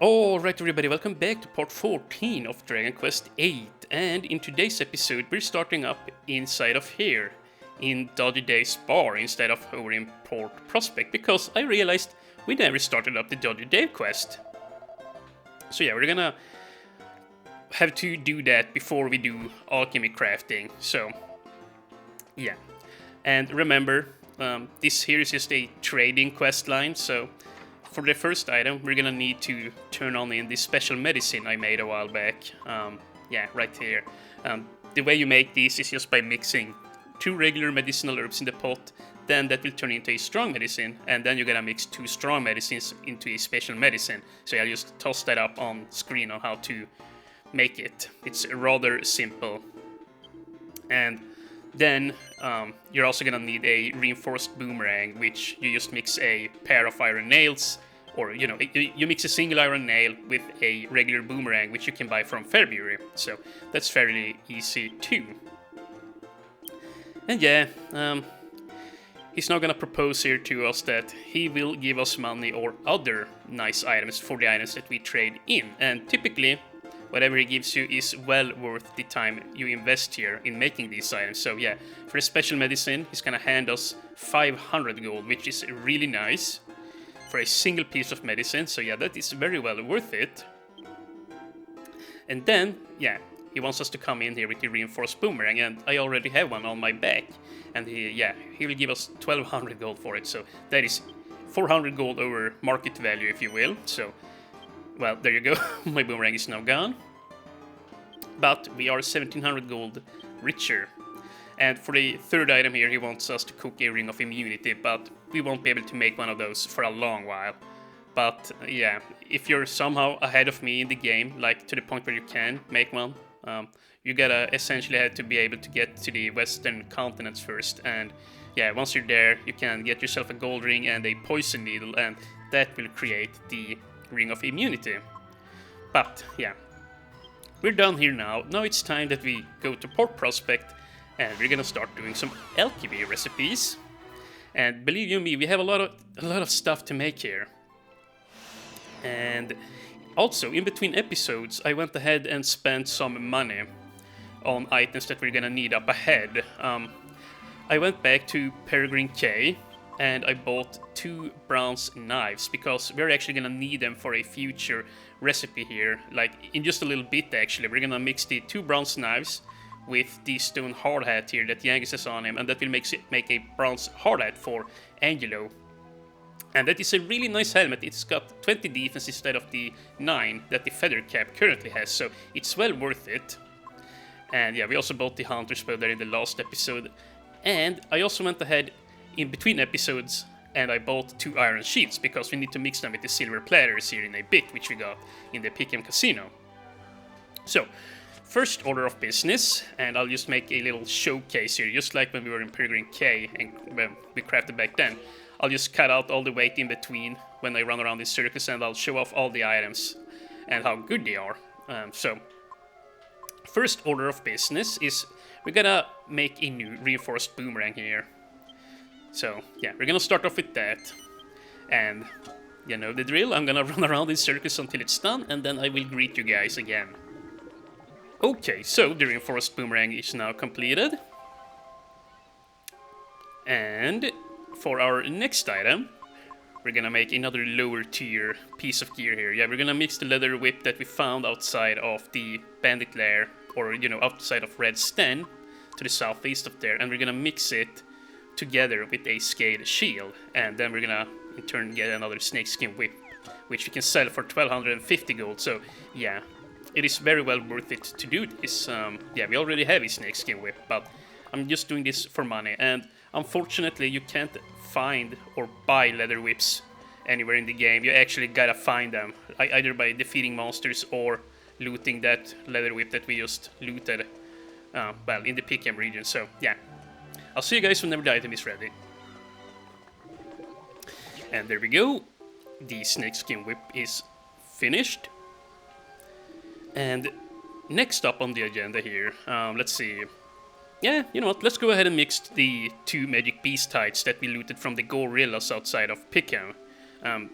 Alright everybody, welcome back to part 14 of Dragon Quest VIII, and in today's episode we're starting up inside of here, in Dodgy Dave's bar instead of over in Port Prospect, because I realized we never started up the Dodgy Dave quest. So yeah, we're gonna have to do that before we do alchemy crafting, so yeah. And remember, this here is just a trading quest line, so for the first item, we're gonna need to turn on in this special medicine I made a while back. Yeah, right here. The way you make these is just by mixing 2 regular medicinal herbs in the pot, then that will turn into a strong medicine, and then you're gonna mix 2 strong medicines into a special medicine. So I'll just toss that up on screen on how to make it. It's rather simple. And then you're also gonna need a reinforced boomerang, which you just mix a pair of iron nails, or you mix a single iron nail with a regular boomerang, which you can buy from Fairbury. So that's fairly easy too. And yeah, he's now gonna propose here to us that he will give us money or other nice items for the items that we trade in. And typically, whatever he gives you is well worth the time you invest here in making these items. So yeah, for a special medicine, he's gonna hand us 500 gold, which is really nice for a single piece of medicine. So yeah, that is very well worth it. And then, yeah, he wants us to come in here with the reinforced boomerang, and I already have one on my back. And he will give us 1200 gold for it. So that is 400 gold over market value, if you will. So, well, there you go. My boomerang is now gone. But we are 1700 gold richer. And for the third item here, he wants us to cook a ring of immunity, but we won't be able to make one of those for a long while. But yeah, if you're somehow ahead of me in the game, like to the point where you can make one, you gotta essentially have to be able to get to the western continents first. And yeah, once you're there, you can get yourself a gold ring and a poison needle, and that will create the ring of immunity. But yeah, we're done here now. Now it's time that we go to Port Prospect, and we're gonna start doing some alchemy recipes. And believe you me, we have a lot of stuff to make here. And also, in between episodes, I went ahead and spent some money on items that we're gonna need up ahead. I went back to Peregrine K, and I bought 2 bronze knives, because we're actually gonna need them for a future recipe here. Like, in just a little bit actually, we're gonna mix the 2 bronze knives with the stone hard hat here that Yankees has on him, and that will make a bronze hard hat for Angelo. And that is a really nice helmet. It's got 20 defense instead of the 9 that the feather cap currently has, so it's well worth it. And yeah, we also bought the hunter's bow there in the last episode. And I also went ahead in between episodes and I bought 2 iron shields, because we need to mix them with the silver platters here in a bit, which we got in the Pick'em Casino. So, first order of business, and I'll just make a little showcase here, just like when we were in Peregrine K and when we crafted back then. I'll just cut out all the weight in between when I run around in circus, and I'll show off all the items and how good they are. So, first order of business is we're gonna make a new reinforced boomerang here. So, yeah, we're gonna start off with that. And you know the drill, I'm gonna run around in circus until it's done, and then I will greet you guys again. Okay, so the reinforced boomerang is now completed. And for our next item, we're gonna make another lower tier piece of gear here. Yeah, we're gonna mix the leather whip that we found outside of the bandit lair, or outside of Red Sten, to the southeast of there, and we're gonna mix it together with a scaled shield, and then we're gonna in turn get another snakeskin whip, which we can sell for 1250 gold. So yeah, it is very well worth it to do this. Yeah, we already have a snakeskin whip, but I'm just doing this for money, and unfortunately you can't find or buy leather whips anywhere in the game. You actually gotta find them, either by defeating monsters or looting that leather whip that we just looted, well, in the Pick'em region. So yeah, I'll see you guys whenever the item is ready. And there we go, the snakeskin whip is finished. And next up on the agenda here, let's see. Yeah, you know what, let's go ahead and mix the 2 magic beast hides that we looted from the gorillas outside of Pick'em.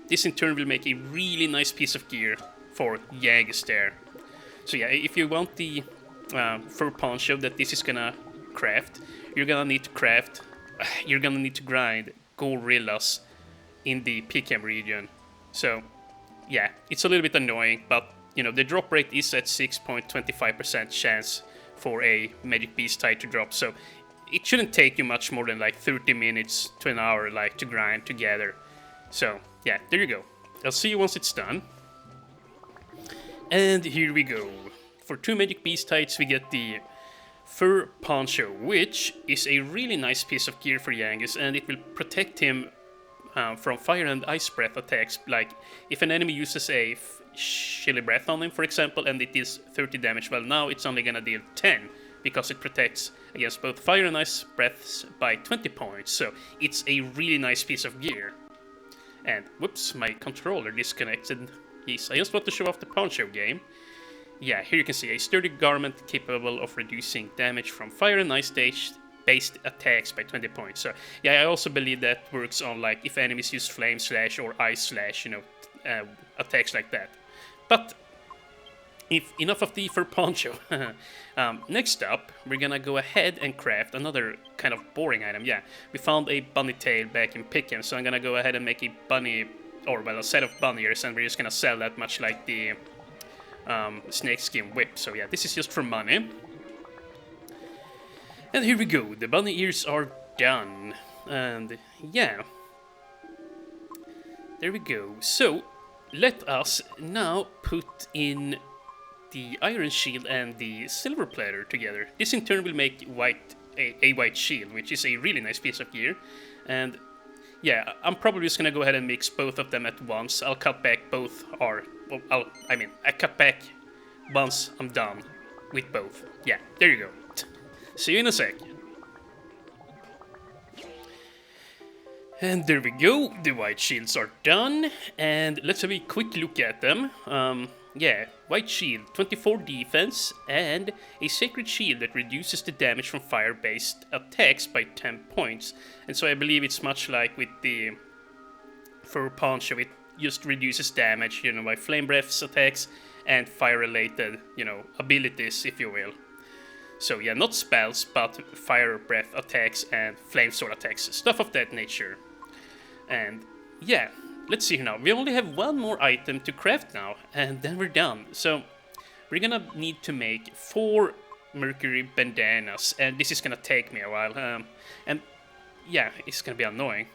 This in turn will make a really nice piece of gear for Yangus there. So yeah, if you want the fur poncho that this is gonna craft, you're gonna need to grind gorillas in the Picam region. So yeah, it's a little bit annoying, but you know, the drop rate is at 6.25% chance for a magic beast type to drop, so it shouldn't take you much more than like 30 minutes to an hour like to grind together. So yeah, there you go. I'll see you once it's done. And here we go. For 2 magic beast types we get the fur poncho, which is a really nice piece of gear for Yangus, and it will protect him from fire and ice breath attacks. Like if an enemy uses a chilly breath on him, for example, and it is 30 damage, well, now it's only gonna deal 10 because it protects against both fire and ice breaths by 20 points. So it's a really nice piece of gear. And whoops, my controller disconnected. Yes, I just want to show off the poncho game. Yeah, here you can see a sturdy garment capable of reducing damage from fire and ice based attacks by 20 points. So yeah, I also believe that works on like if enemies use flame slash or ice slash, you know, attacks like that. But enough of the fur poncho. Next up, we're gonna go ahead and craft another kind of boring item. Yeah, we found a bunny tail back in Pickham, so I'm gonna go ahead and make a bunny, or well, a set of bunny ears, and we're just gonna sell that much like the snakeskin whip. So yeah, this is just for money. And here we go, the bunny ears are done. And yeah, there we go. So let us now put in the iron shield and the silver platter together. This in turn will make a white shield, which is a really nice piece of gear. And yeah, I'm probably just gonna go ahead and mix both of them at once. I'll cut back both, or well, I cut back once I'm done with both. Yeah, there you go. See you in a sec. And there we go, the white shields are done, and let's have a quick look at them. Yeah, white shield, 24 defense, and a sacred shield that reduces the damage from fire-based attacks by 10 points. And so I believe it's much like with the fur poncho, it just reduces damage, you know, by flame breaths attacks and fire-related, you know, abilities, if you will. So yeah, not spells, but fire breath attacks and flame sword attacks, stuff of that nature. And yeah, let's see here now. We only have one more item to craft now, and then we're done. So we're gonna need to make 4 mercury bandanas, and this is gonna take me a while. And yeah, it's gonna be annoying,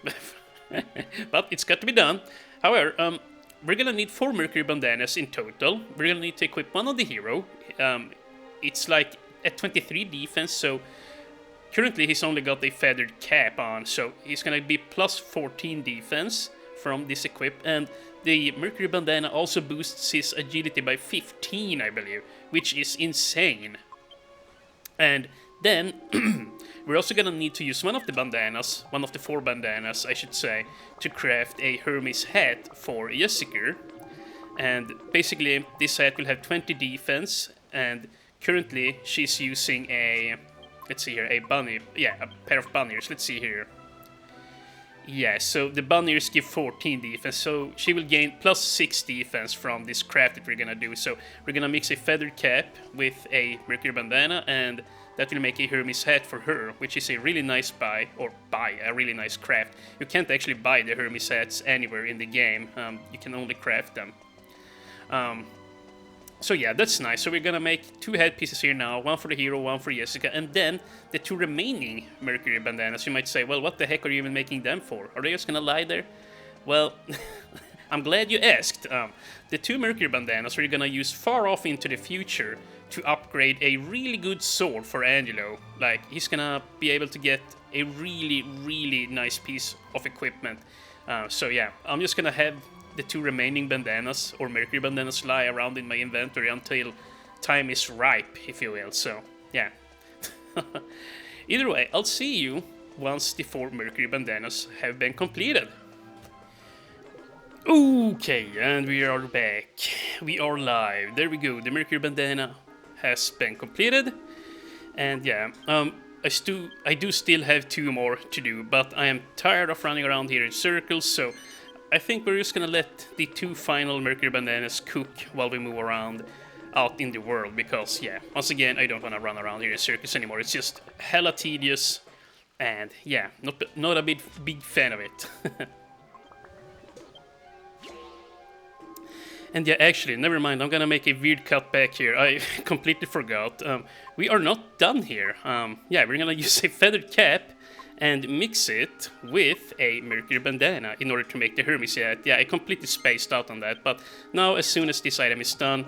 but it's got to be done. However, we're gonna need 4 mercury bandanas in total. We're gonna need to equip one on the hero. It's like at 23 defense, so currently he's only got a feathered cap on, so he's gonna be plus 14 defense from this equip, and the mercury bandana also boosts his agility by 15, I believe, which is insane. And then we're also gonna need to use one of the bandanas, one of the 4 bandanas, I should say, to craft a Hermes hat for Jessica. And basically, this hat will have 20 defense, and currently she's using a, let's see here, a bunny, yeah, a pair of bunny ears, let's see here. Yeah, so the bunny ears give 14 defense, so she will gain plus 6 defense from this craft that we're gonna do. So we're gonna mix a feathered cap with a mercury bandana, and that will make a Hermes hat for her, which is a really nice buy, a really nice craft. You can't actually buy the Hermes hats anywhere in the game, you can only craft them. So yeah, that's nice. So we're gonna make 2 headpieces here now, one for the hero, one for Jessica, and then the 2 remaining mercury bandanas. You might say, well, what the heck are you even making them for? Are they just gonna lie there? Well, I'm glad you asked. The 2 mercury bandanas we're gonna use far off into the future to upgrade a really good sword for Angelo. Like, he's gonna be able to get a really, really nice piece of equipment. So yeah, I'm just gonna have the 2 remaining bandanas, or mercury bandanas, lie around in my inventory until time is ripe, if you will. So yeah. Either way, I'll see you once the 4 mercury bandanas have been completed. Okay, and we are back. We are live. There we go. The mercury bandana has been completed. And yeah, I do still have 2 more to do, but I am tired of running around here in circles, so I think we're just gonna let the 2 final Mercury Bandanas cook while we move around out in the world, because, yeah, once again, I don't want to run around here in circus anymore. It's just hella tedious, and, yeah, not a big fan of it. And yeah, actually, never mind, I'm gonna make a weird cut back here. I completely forgot. We are not done here. Yeah, we're gonna use a feathered cap and mix it with a Mercury Bandana in order to make the Hermes hat. Yeah, I completely spaced out on that, but now as soon as this item is done,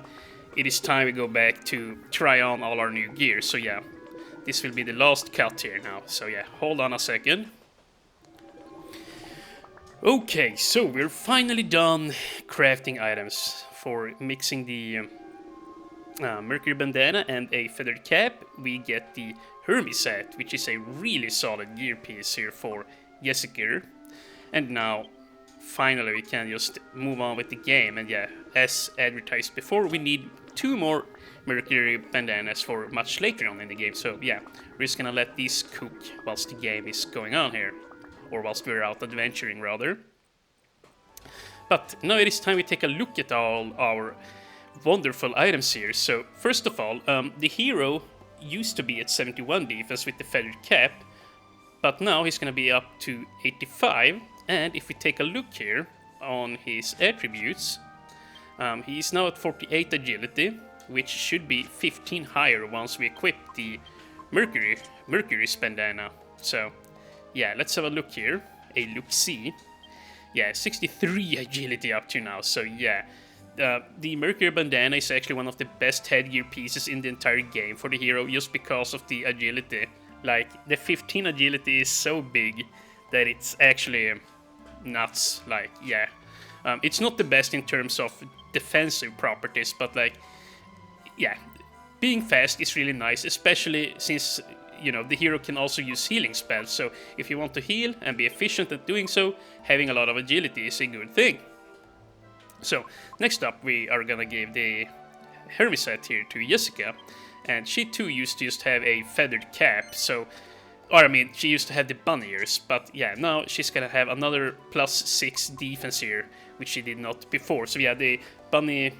it is time we go back to try on all our new gear. So yeah, this will be the last cut here now. So yeah, hold on a second. Okay, so we're finally done crafting items for mixing the Mercury Bandana and a feathered cap. We get the Hermes hat, which is a really solid gear piece here for Jessica. And now, finally, we can just move on with the game. And yeah, as advertised before, we need 2 more Mercury Bandanas for much later on in the game. So yeah, we're just gonna let these cook whilst the game is going on here. Or whilst we're out adventuring, rather. But now it is time we take a look at all our wonderful items here. So, first of all, the hero used to be at 71 defense with the feathered cap, but now he's gonna be up to 85. And if we take a look here on his attributes, he's now at 48 agility, which should be 15 higher once we equip the Mercury's bandana. So, yeah, let's have a look here. A look-see. Yeah, 63 agility up to now, so yeah. The Mercury Bandana is actually one of the best headgear pieces in the entire game for the hero, just because of the agility. Like, the 15 agility is so big that it's actually nuts. Like, yeah. It's not the best in terms of defensive properties, but like, yeah. Being fast is really nice, especially since, you know, the hero can also use healing spells, so if you want to heal and be efficient at doing so, having a lot of agility is a good thing. So, next up we are gonna give the Hermes hat here to Jessica, and she too used to just have a feathered cap, so, or I mean, she used to have the bunny ears, but yeah, now she's gonna have another +6 defense here, which she did not before. So yeah, the bunny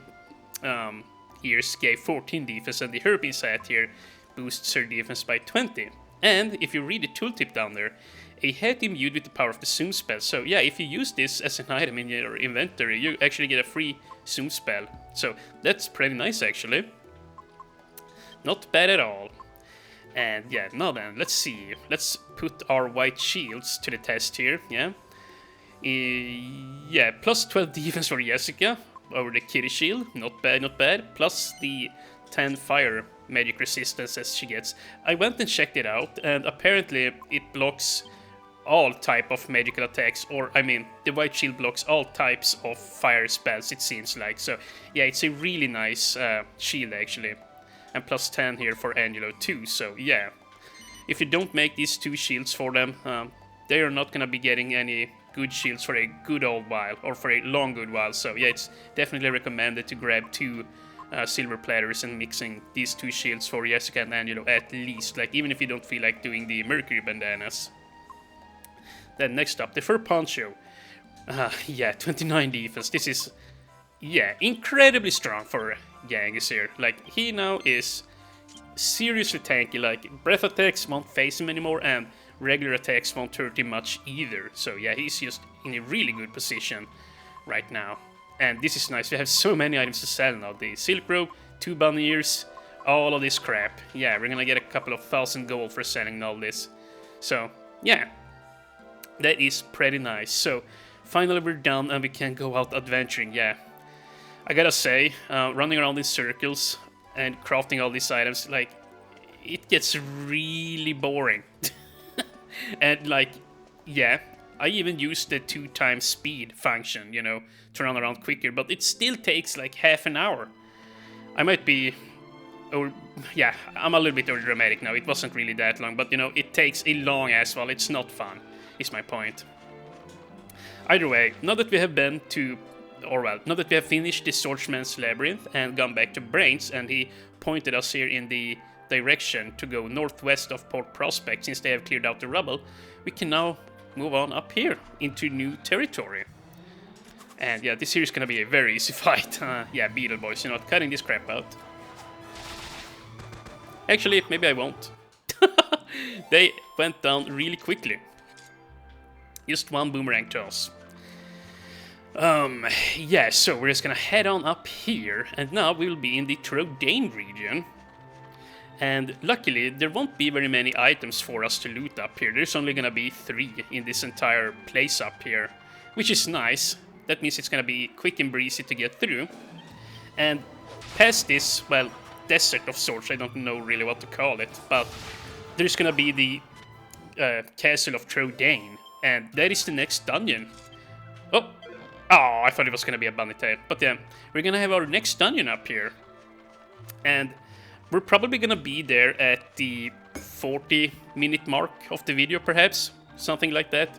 ears gave 14 defense, and the Hermes hat here boosts her defense by 20. And if you read the tooltip down there, a hat imbued with the power of the zoom spell. So yeah, if you use this as an item in your inventory, you actually get a free zoom spell. So that's pretty nice, actually. Not bad at all. And yeah, now then, let's see. Let's put our white shields to the test here, yeah. Yeah, +12 defense for Jessica over the kitty shield. Not bad, not bad. Plus the 10 fire magic resistance as she gets. I went and checked it out, and apparently it blocks all type of magical attacks, or I mean, the white shield blocks all types of fire spells, it seems like. So yeah, it's a really nice shield actually. And +10 here for Angelo too, so yeah. If you don't make these 2 shields for them, they are not gonna be getting any good shields for a good old while, or for a long good while. So yeah, it's definitely recommended to grab 2 silver platters and mixing these 2 shields for Jessica and Angelo at least, like even if you don't feel like doing the Mercury bandanas. Then next up, the fur poncho. Yeah, 29 defense. This is, yeah, incredibly strong for Genghis here. Like, he now is seriously tanky. Like, breath attacks won't phase him anymore, and regular attacks won't hurt him much either. So yeah, he's just in a really good position right now. And this is nice, we have so many items to sell now. The silk robe, 2 bunny ears, all of this crap. Yeah, we're gonna get a couple of 1,000 gold for selling all this. So, yeah. That is pretty nice. So, finally we're done and we can go out adventuring, yeah. I gotta say, running around in circles and crafting all these items, like, it gets really boring. And like, yeah, I even use the 2x speed function, you know, to run around quicker, but it still takes like half an hour. I might be, or yeah, I'm a little bit over dramatic now. It wasn't really that long, but you know, it takes a long ass while. It's not fun, is my point. Either way, now that we have been to, or well, now that we have finished the Swordsman's Labyrinth and gone back to Brains, and he pointed us here in the direction to go northwest of Port Prospect since they have cleared out the rubble, we can now move on up here into new territory. And yeah, this here is gonna be a very easy fight. Yeah, Beetle Boys, you're not cutting this crap out. Actually, maybe I won't. They went down really quickly. Just one boomerang toss. Yeah, so we're just gonna head on up here, and now we'll be in the Draqon region. And luckily, there won't be very many items for us to loot up here. There's only gonna be 3 in this entire place up here, which is nice. That means it's gonna be quick and breezy to get through. And past this, well, desert of sorts, I don't know really what to call it, but there's gonna be the Castle of Draqon, and that is the next dungeon. Oh, I thought it was gonna be a bunny tail, but yeah, we're gonna have our next dungeon up here, and we're probably gonna be there at the 40-minute mark of the video, perhaps, something like that.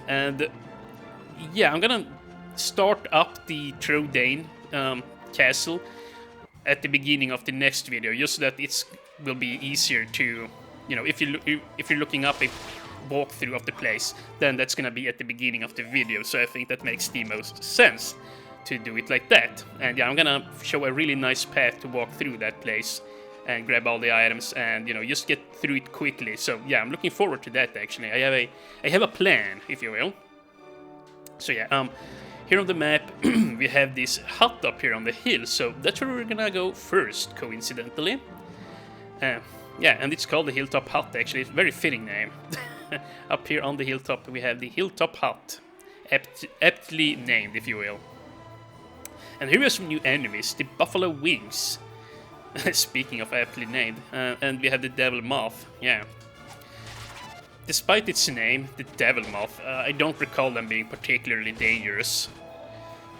And yeah, I'm gonna start up the Draqon castle at the beginning of the next video, just so that it will be easier to, you know, if you're looking up a walkthrough of the place, then that's gonna be at the beginning of the video. So I think that makes the most sense to do it like that. And yeah, I'm gonna show a really nice path to walk through that place and grab all the items and, you know, just get through it quickly. So yeah, I'm looking forward to that. Actually, I have a plan, if you will. So yeah, here on the map we have this hut up here on the hill, so that's where we're gonna go first, coincidentally. Yeah, and it's called the Hilltop Hut, actually. It's a very fitting name. Up here on the hilltop we have the Hilltop Hut, aptly named, if you will. And here are some new enemies, the Buffalo Wings. Speaking of aptly named, and we have the Devil Moth, yeah. Despite its name, the Devil Moth, I don't recall them being particularly dangerous.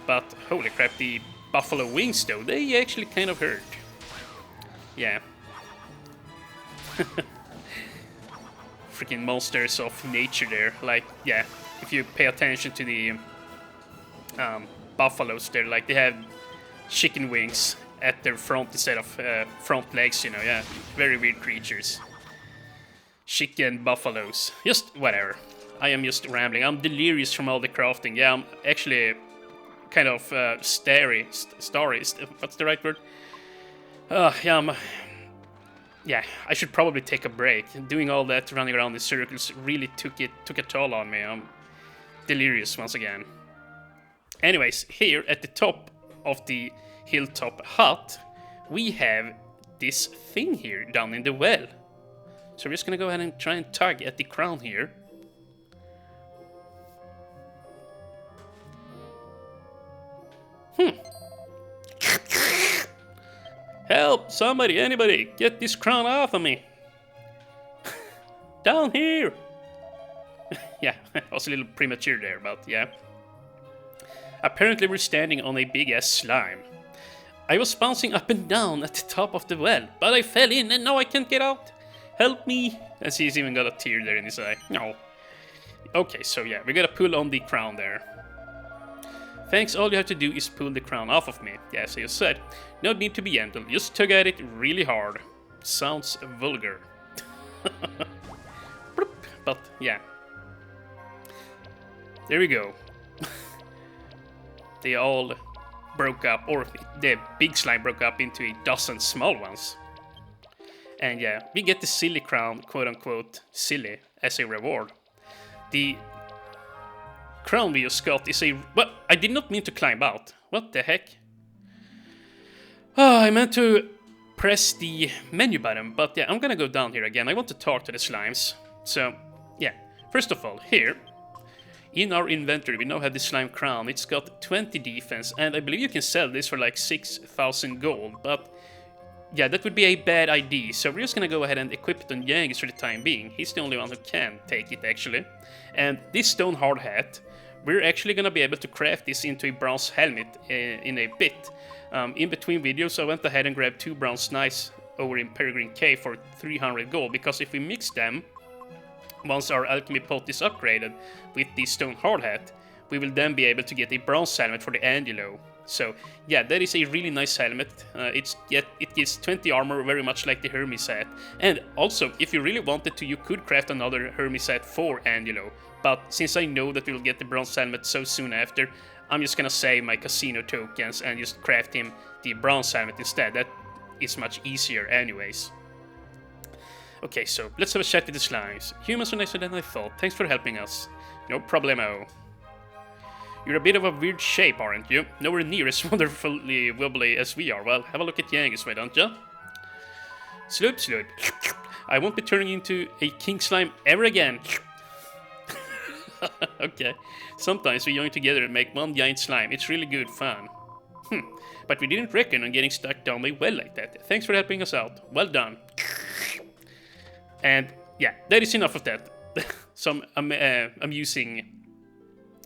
But holy crap, the Buffalo Wings though, they actually kind of hurt. Yeah. Freaking monsters of nature there. Like, yeah, if you pay attention to the buffaloes there, like they have chicken wings at their front instead of front legs, you know, yeah. Very weird creatures. Chicken buffaloes. Just whatever. I am just rambling. I'm delirious from all the crafting. Yeah, I'm actually kind of starry. What's the right word? Yeah, I should probably take a break. Doing all that, running around in circles, really took a toll on me. I'm delirious once again. Anyways, here at the top of the Hilltop Hut, we have this thing here down in the well. So we're just gonna go ahead and try and tug at the crown here. Help! Somebody, anybody, get this crown off of me! Down here! Yeah, I was a little premature there, but yeah. Apparently we're standing on a big-ass slime. I was bouncing up and down at the top of the well, but I fell in and now I can't get out. Help me! As he's even got a tear there in his eye. No. Okay, so yeah, we gotta pull on the crown there. Thanks, all you have to do is pull the crown off of me. Yeah, as you said, no need to be gentle, just tug at it really hard. Sounds vulgar. But yeah. There we go. They all broke up, or the big slime broke up into a dozen small ones. And yeah, we get the silly crown, quote unquote silly, as a reward. The crown we just got is a... Well, I did not mean to climb out. What the heck? Oh, I meant to press the menu button, but yeah, I'm gonna go down here again. I want to talk to the slimes. So, yeah. First of all, here, in our inventory, we now have the slime crown. It's got 20 defense, and I believe you can sell this for like 6,000 gold, but... yeah, that would be a bad idea, so we're just gonna go ahead and equip it on Yankees for the time being. He's the only one who can take it, actually. And this stone hard hat, we're actually gonna be able to craft this into a bronze helmet in a bit. In between videos, I went ahead and grabbed 2 bronze knights over in Peregrine Cave for 300 gold, because if we mix them, once our alchemy pot is upgraded with the stone hard hat, we will then be able to get a bronze helmet for the Angelo. So yeah, that is a really nice helmet. It gives 20 armor, very much like the Hermes hat. And also, if you really wanted to, you could craft another Hermes hat for Angelo. But since I know that we'll get the bronze helmet so soon after, I'm just gonna save my casino tokens and just craft him the bronze helmet instead. That is much easier anyways. Okay, so let's have a chat with the slimes. Humans are nicer than I thought. Thanks for helping us. No problemo. You're a bit of a weird shape, aren't you? Nowhere near as wonderfully wobbly as we are. Well, have a look at the angles, why don't ya? Sloop, sloop. I won't be turning into a king slime ever again. Okay. Sometimes we join together and make one giant slime. It's really good fun. But we didn't reckon on getting stuck down my well like that. Thanks for helping us out. Well done. And yeah, that is enough of that. Some amusing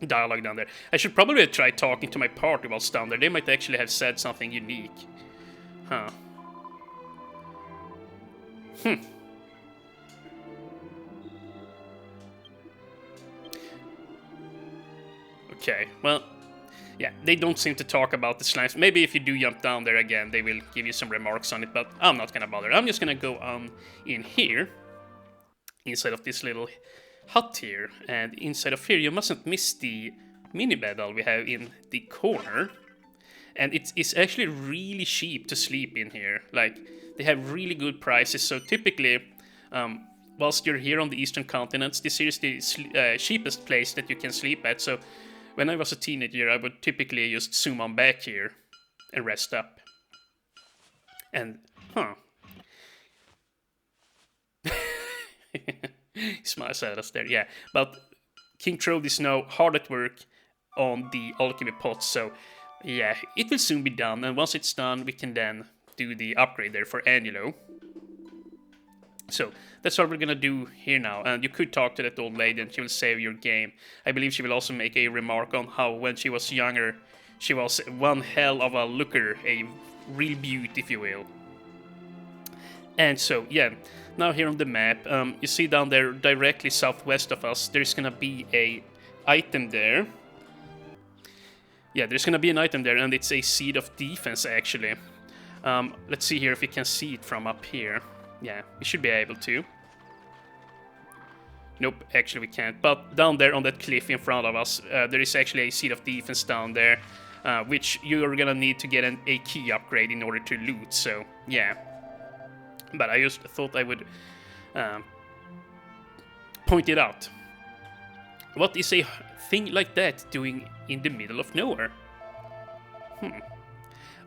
dialogue down there. I should probably try talking to my party whilst down there. They might actually have said something unique. Huh. Okay, well, yeah, they don't seem to talk about the slimes. Maybe if you do jump down there again, they will give you some remarks on it, but I'm not gonna bother. I'm just gonna go on in here, inside of this little hut here, and inside of here you mustn't miss the mini bedal we have in the corner. And it's actually really cheap to sleep in here. Like, they have really good prices, so typically, whilst you're here on the eastern continents, this is the cheapest place that you can sleep at. So when I was a teenager, I would typically just zoom on back here and rest up. And, he smiles at us there, yeah. But King Trode is now hard at work on the alchemy pots, so yeah, it will soon be done. And once it's done, we can then do the upgrade there for Angelo. So that's what we're gonna do here now. And you could talk to that old lady and she will save your game. I believe she will also make a remark on how when she was younger, she was one hell of a looker, a real beaut, if you will. And so, yeah, now here on the map, you see down there, directly southwest of us, there's gonna be a item there. Yeah, there's gonna be an item there, and it's a seed of defense, actually. Let's see here if we can see it from up here. Yeah, we should be able to. Nope, actually we can't. But down there on that cliff in front of us, there is actually a seed of defense down there, which you're gonna need to get a key upgrade in order to loot, so yeah. But I just thought I would point it out. What is a thing like that doing in the middle of nowhere?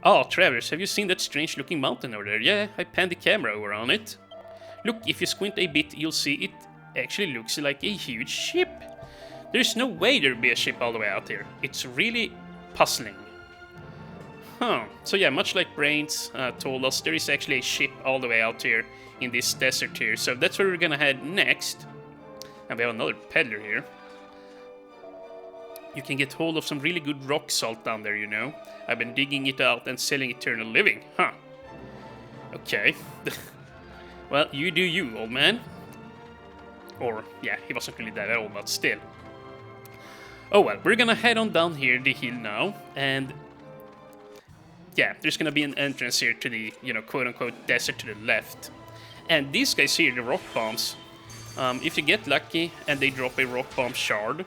Oh, Travis, have you seen that strange-looking mountain over there? Yeah, I panned the camera over on it. Look, if you squint a bit, you'll see it actually looks like a huge ship. There's no way there'd be a ship all the way out here. It's really puzzling. So yeah, much like Brains told us, there is actually a ship all the way out here in this desert here. So that's where we're gonna head next. And we have another peddler here. You can get hold of some really good rock salt down there, you know. I've been digging it out and selling eternal living. Okay. Well, you do you, old man. Or, yeah, he wasn't really that old, but still. Oh well, we're gonna head on down here the hill now, and yeah, there's gonna be an entrance here to the, you know, quote-unquote desert to the left. And these guys here, the rock bombs, if you get lucky and they drop a rock bomb shard,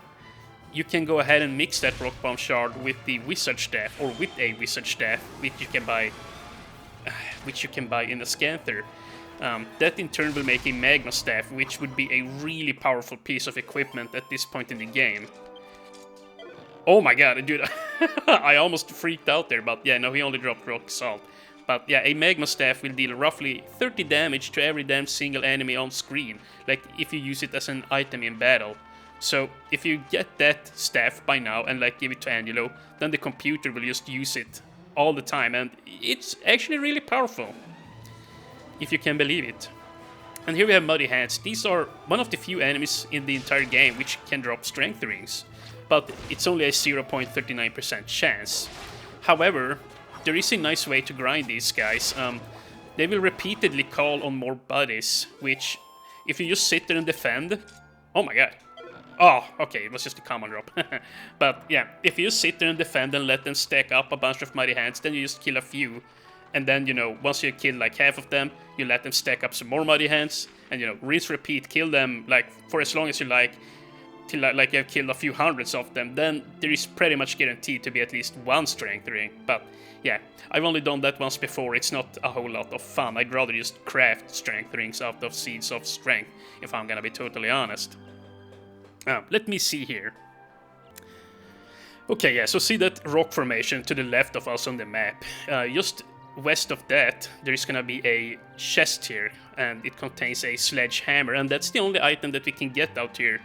you can go ahead and mix that rock bomb shard with the wizard staff, or with a wizard staff, which you can buy in the Scanther. That in turn will make a magma staff, which would be a really powerful piece of equipment at this point in the game. Oh my god, dude, I almost freaked out there, but yeah, no, he only dropped rock salt. But yeah, a magma staff will deal roughly 30 damage to every damn single enemy on screen, like if you use it as an item in battle. So if you get that staff by now and like give it to Angelo, then the computer will just use it all the time, and it's actually really powerful, if you can believe it. And here we have Muddy Hands. These are one of the few enemies in the entire game which can drop strength rings, but it's only a 0.39% chance. However, there is a nice way to grind these guys. They will repeatedly call on more buddies, which, if you just sit there and defend... Oh my god. Oh, okay, it was just a common drop. But yeah, if you just sit there and defend and let them stack up a bunch of Muddy Hands, then you just kill a few. And then, you know, once you kill like half of them, you let them stack up some more Muddy Hands. And, you know, rinse, repeat, kill them like for as long as you like, till like I've killed a few hundreds of them, then there is pretty much guaranteed to be at least one strength ring. But yeah, I've only done that once before. It's not a whole lot of fun. I'd rather just craft strength rings out of seeds of strength, if I'm gonna be totally honest. Let me see here. Okay, yeah, so see that rock formation to the left of us on the map. Just west of that, there is gonna be a chest here, and it contains a sledgehammer, and that's the only item that we can get out here,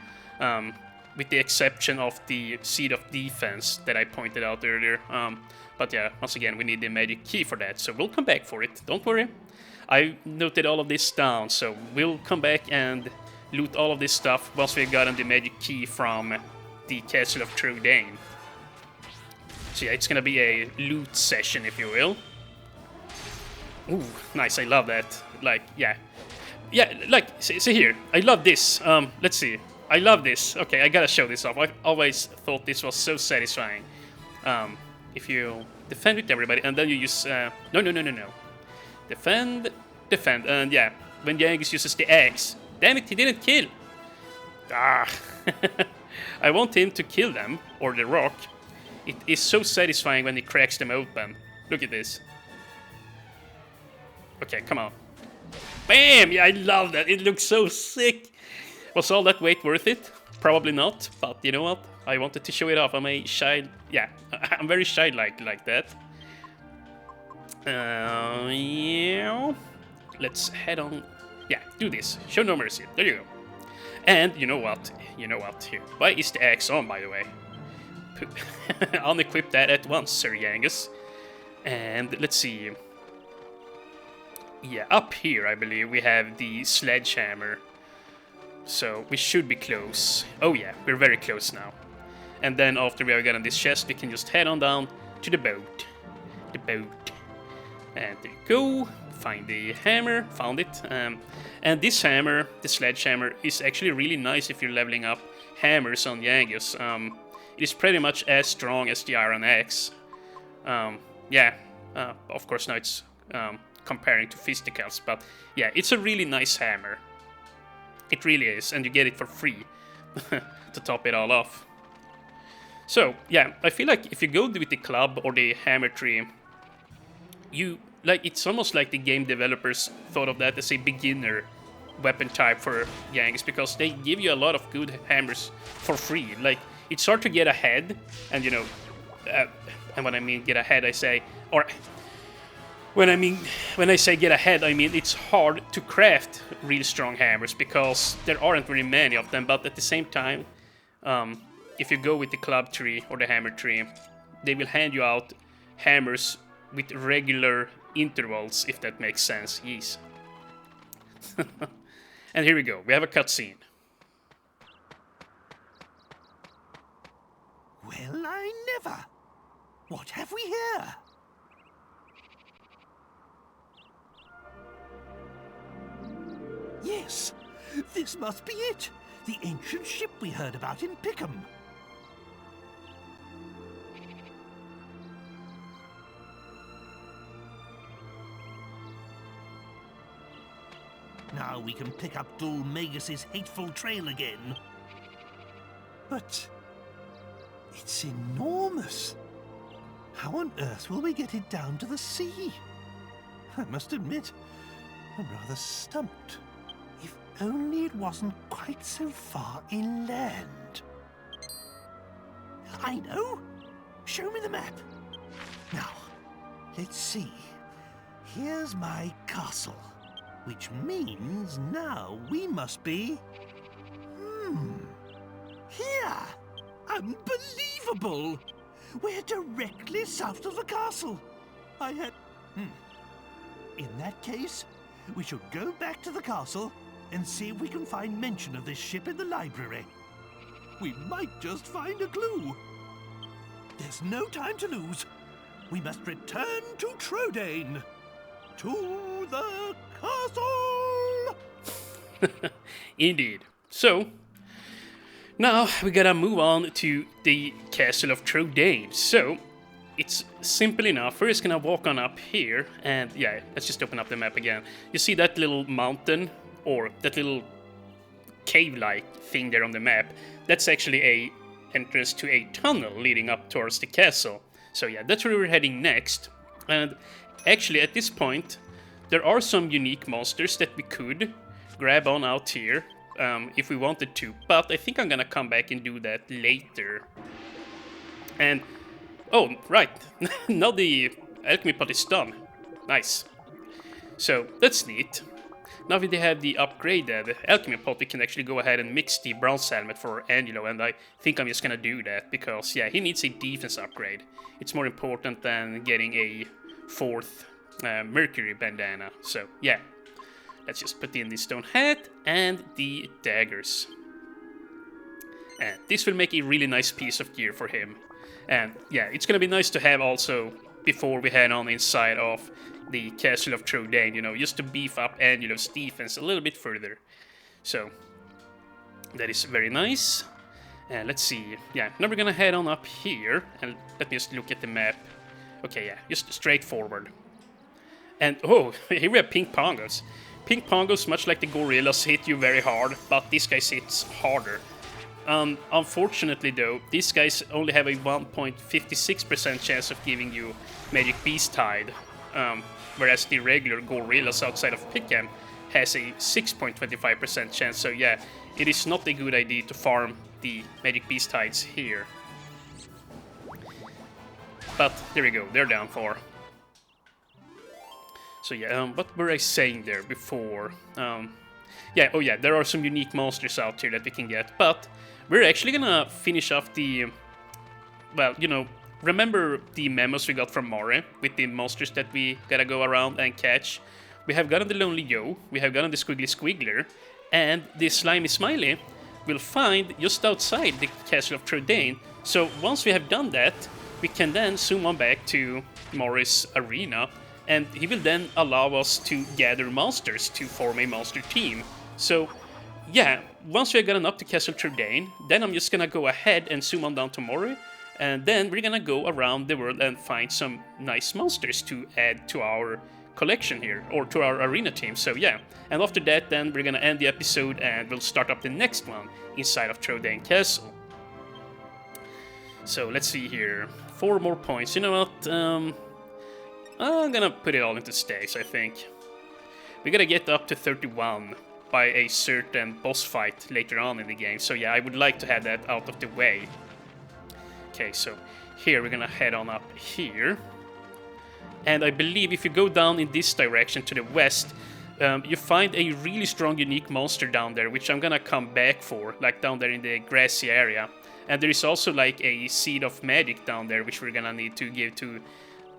with the exception of the Seed of Defense that I pointed out earlier. But yeah, once again, we need the magic key for that, so we'll come back for it, don't worry. I noted all of this down, so we'll come back and loot all of this stuff once we've gotten the magic key from the Castle of Draqon. So yeah, it's gonna be a loot session, if you will. Ooh, nice, I love that. Like, yeah. Yeah, like, see here, I love this. Let's see. I love this. Okay, I gotta show this off. I've always thought this was so satisfying. If you defend with everybody, and then you use... No. Defend, and yeah, when Yangus uses the axe... Damn it, he didn't kill! Ah! I want him to kill them, or the rock. It is so satisfying when he cracks them open. Look at this. Okay, come on. Bam! Yeah, I love that. It looks so sick. Was all that weight worth it? Probably not, but you know what? I wanted to show it off. I'm a shy... Yeah, I'm very shy-like that. Yeah. Let's head on... Yeah, do this. Show no mercy. There you go. And you know what? Here. Why is the axe on, by the way? Unequip that at once, Sir Yangus. And let's see. Yeah, up here, I believe, we have the sledgehammer. So we should be close. Oh yeah, we're very close now. And then after we have gotten this chest, we can just head on down to the boat. And there you go. Find the hammer. Found it. And this hammer, the sledgehammer, is actually really nice if you're leveling up hammers on Yangus. It is pretty much as strong as the iron axe. Yeah, of course now it's comparing to fisticuffs, but yeah, it's a really nice hammer. It really is, and you get it for free to top it all off. So yeah, I feel like if you go with the club or the hammer tree, it's almost like the game developers thought of that as a beginner weapon type for Yangus, because they give you a lot of good hammers for free. Like, it's hard to get ahead, and you know, and when I mean get ahead, I say, or when I say get ahead, I mean it's hard to craft real strong hammers because there aren't very many of them. But at the same time, if you go with the club tree or the hammer tree, they will hand you out hammers with regular intervals, if that makes sense. Yes. And here we go. We have a cutscene. Well, I never. What have we here? Yes, this must be it. The ancient ship we heard about in Pickham. Now we can pick up Dul Magus's hateful trail again. But it's enormous. How on earth will we get it down to the sea? I must admit, I'm rather stumped. If only it wasn't quite so far inland. I know! Show me the map. Now, let's see. Here's my castle. Which means now we must be... Here! Unbelievable! We're directly south of the castle. In that case, we should go back to the castle and see if we can find mention of this ship in the library. We might just find a clue. There's no time to lose. We must return to Draqon. To the castle! Indeed. So, now we gotta move on to the Castle of Draqon. So, it's simple enough. We're just gonna walk on up here, and yeah, let's just open up the map again. You see that little mountain, or that little cave-like thing there on the map, that's actually a entrance to a tunnel leading up towards the castle. So yeah, that's where we're heading next. And actually at this point, there are some unique monsters that we could grab on out here if we wanted to, but I think I'm gonna come back and do that later. And, oh, right, now the alchemy pot is done. Nice. So, that's neat. Now we have the upgraded alchemy pot, we can actually go ahead and mix the bronze helmet for Angelo, and I think I'm just gonna do that, because, yeah, he needs a defense upgrade. It's more important than getting a 4th Mercury bandana, so, yeah. Let's just put in the stone hat and the daggers. And this will make a really nice piece of gear for him. And yeah, it's gonna be nice to have also before we head on inside of the Castle of Trodain, you know, just to beef up Angelo's defense a little bit further. So, that is very nice. And let's see, yeah, now we're gonna head on up here, and let me just look at the map. Okay, yeah, just straight forward. And, oh, here we have pink pongos. Pink pongos, much like the gorillas, hit you very hard, but this guy hits harder. Unfortunately though, these guys only have a 1.56% chance of giving you Magic Beast Tide, whereas the regular gorillas outside of Pickham has a 6.25% chance, so yeah, it is not a good idea to farm the Magic Beast Tides here. But there we go, they're down for. So yeah, what were I saying there before? Yeah, oh yeah, there are some unique monsters out here that we can get, but we're actually gonna finish off the, well, you know, remember the memos we got from Mori with the monsters that we gotta go around and catch? We have gotten the Lonely Joe, we have gotten the Squiggly Squiggler, and the Slimy Smiley we'll find just outside the Castle of Trodain. So once we have done that, we can then zoom on back to Mori's arena, and he will then allow us to gather monsters to form a monster team. So, yeah, once we've gotten up to Castle Trodain, then I'm just gonna go ahead and zoom on down to Mori, and then we're gonna go around the world and find some nice monsters to add to our collection here, or to our arena team, so yeah. And after that, then we're gonna end the episode and we'll start up the next one inside of Trodain Castle. So, let's see here. 4 more points. You know what, I'm gonna put it all into stakes, I think. We gotta get up to 31 by a certain boss fight later on in the game, so yeah, I would like to have that out of the way. Okay, so here we're gonna head on up here. And I believe if you go down in this direction to the west, you find a really strong unique monster down there, which I'm gonna come back for, like down there in the grassy area. And there is also like a Seed of Magic down there, which we're gonna need to give to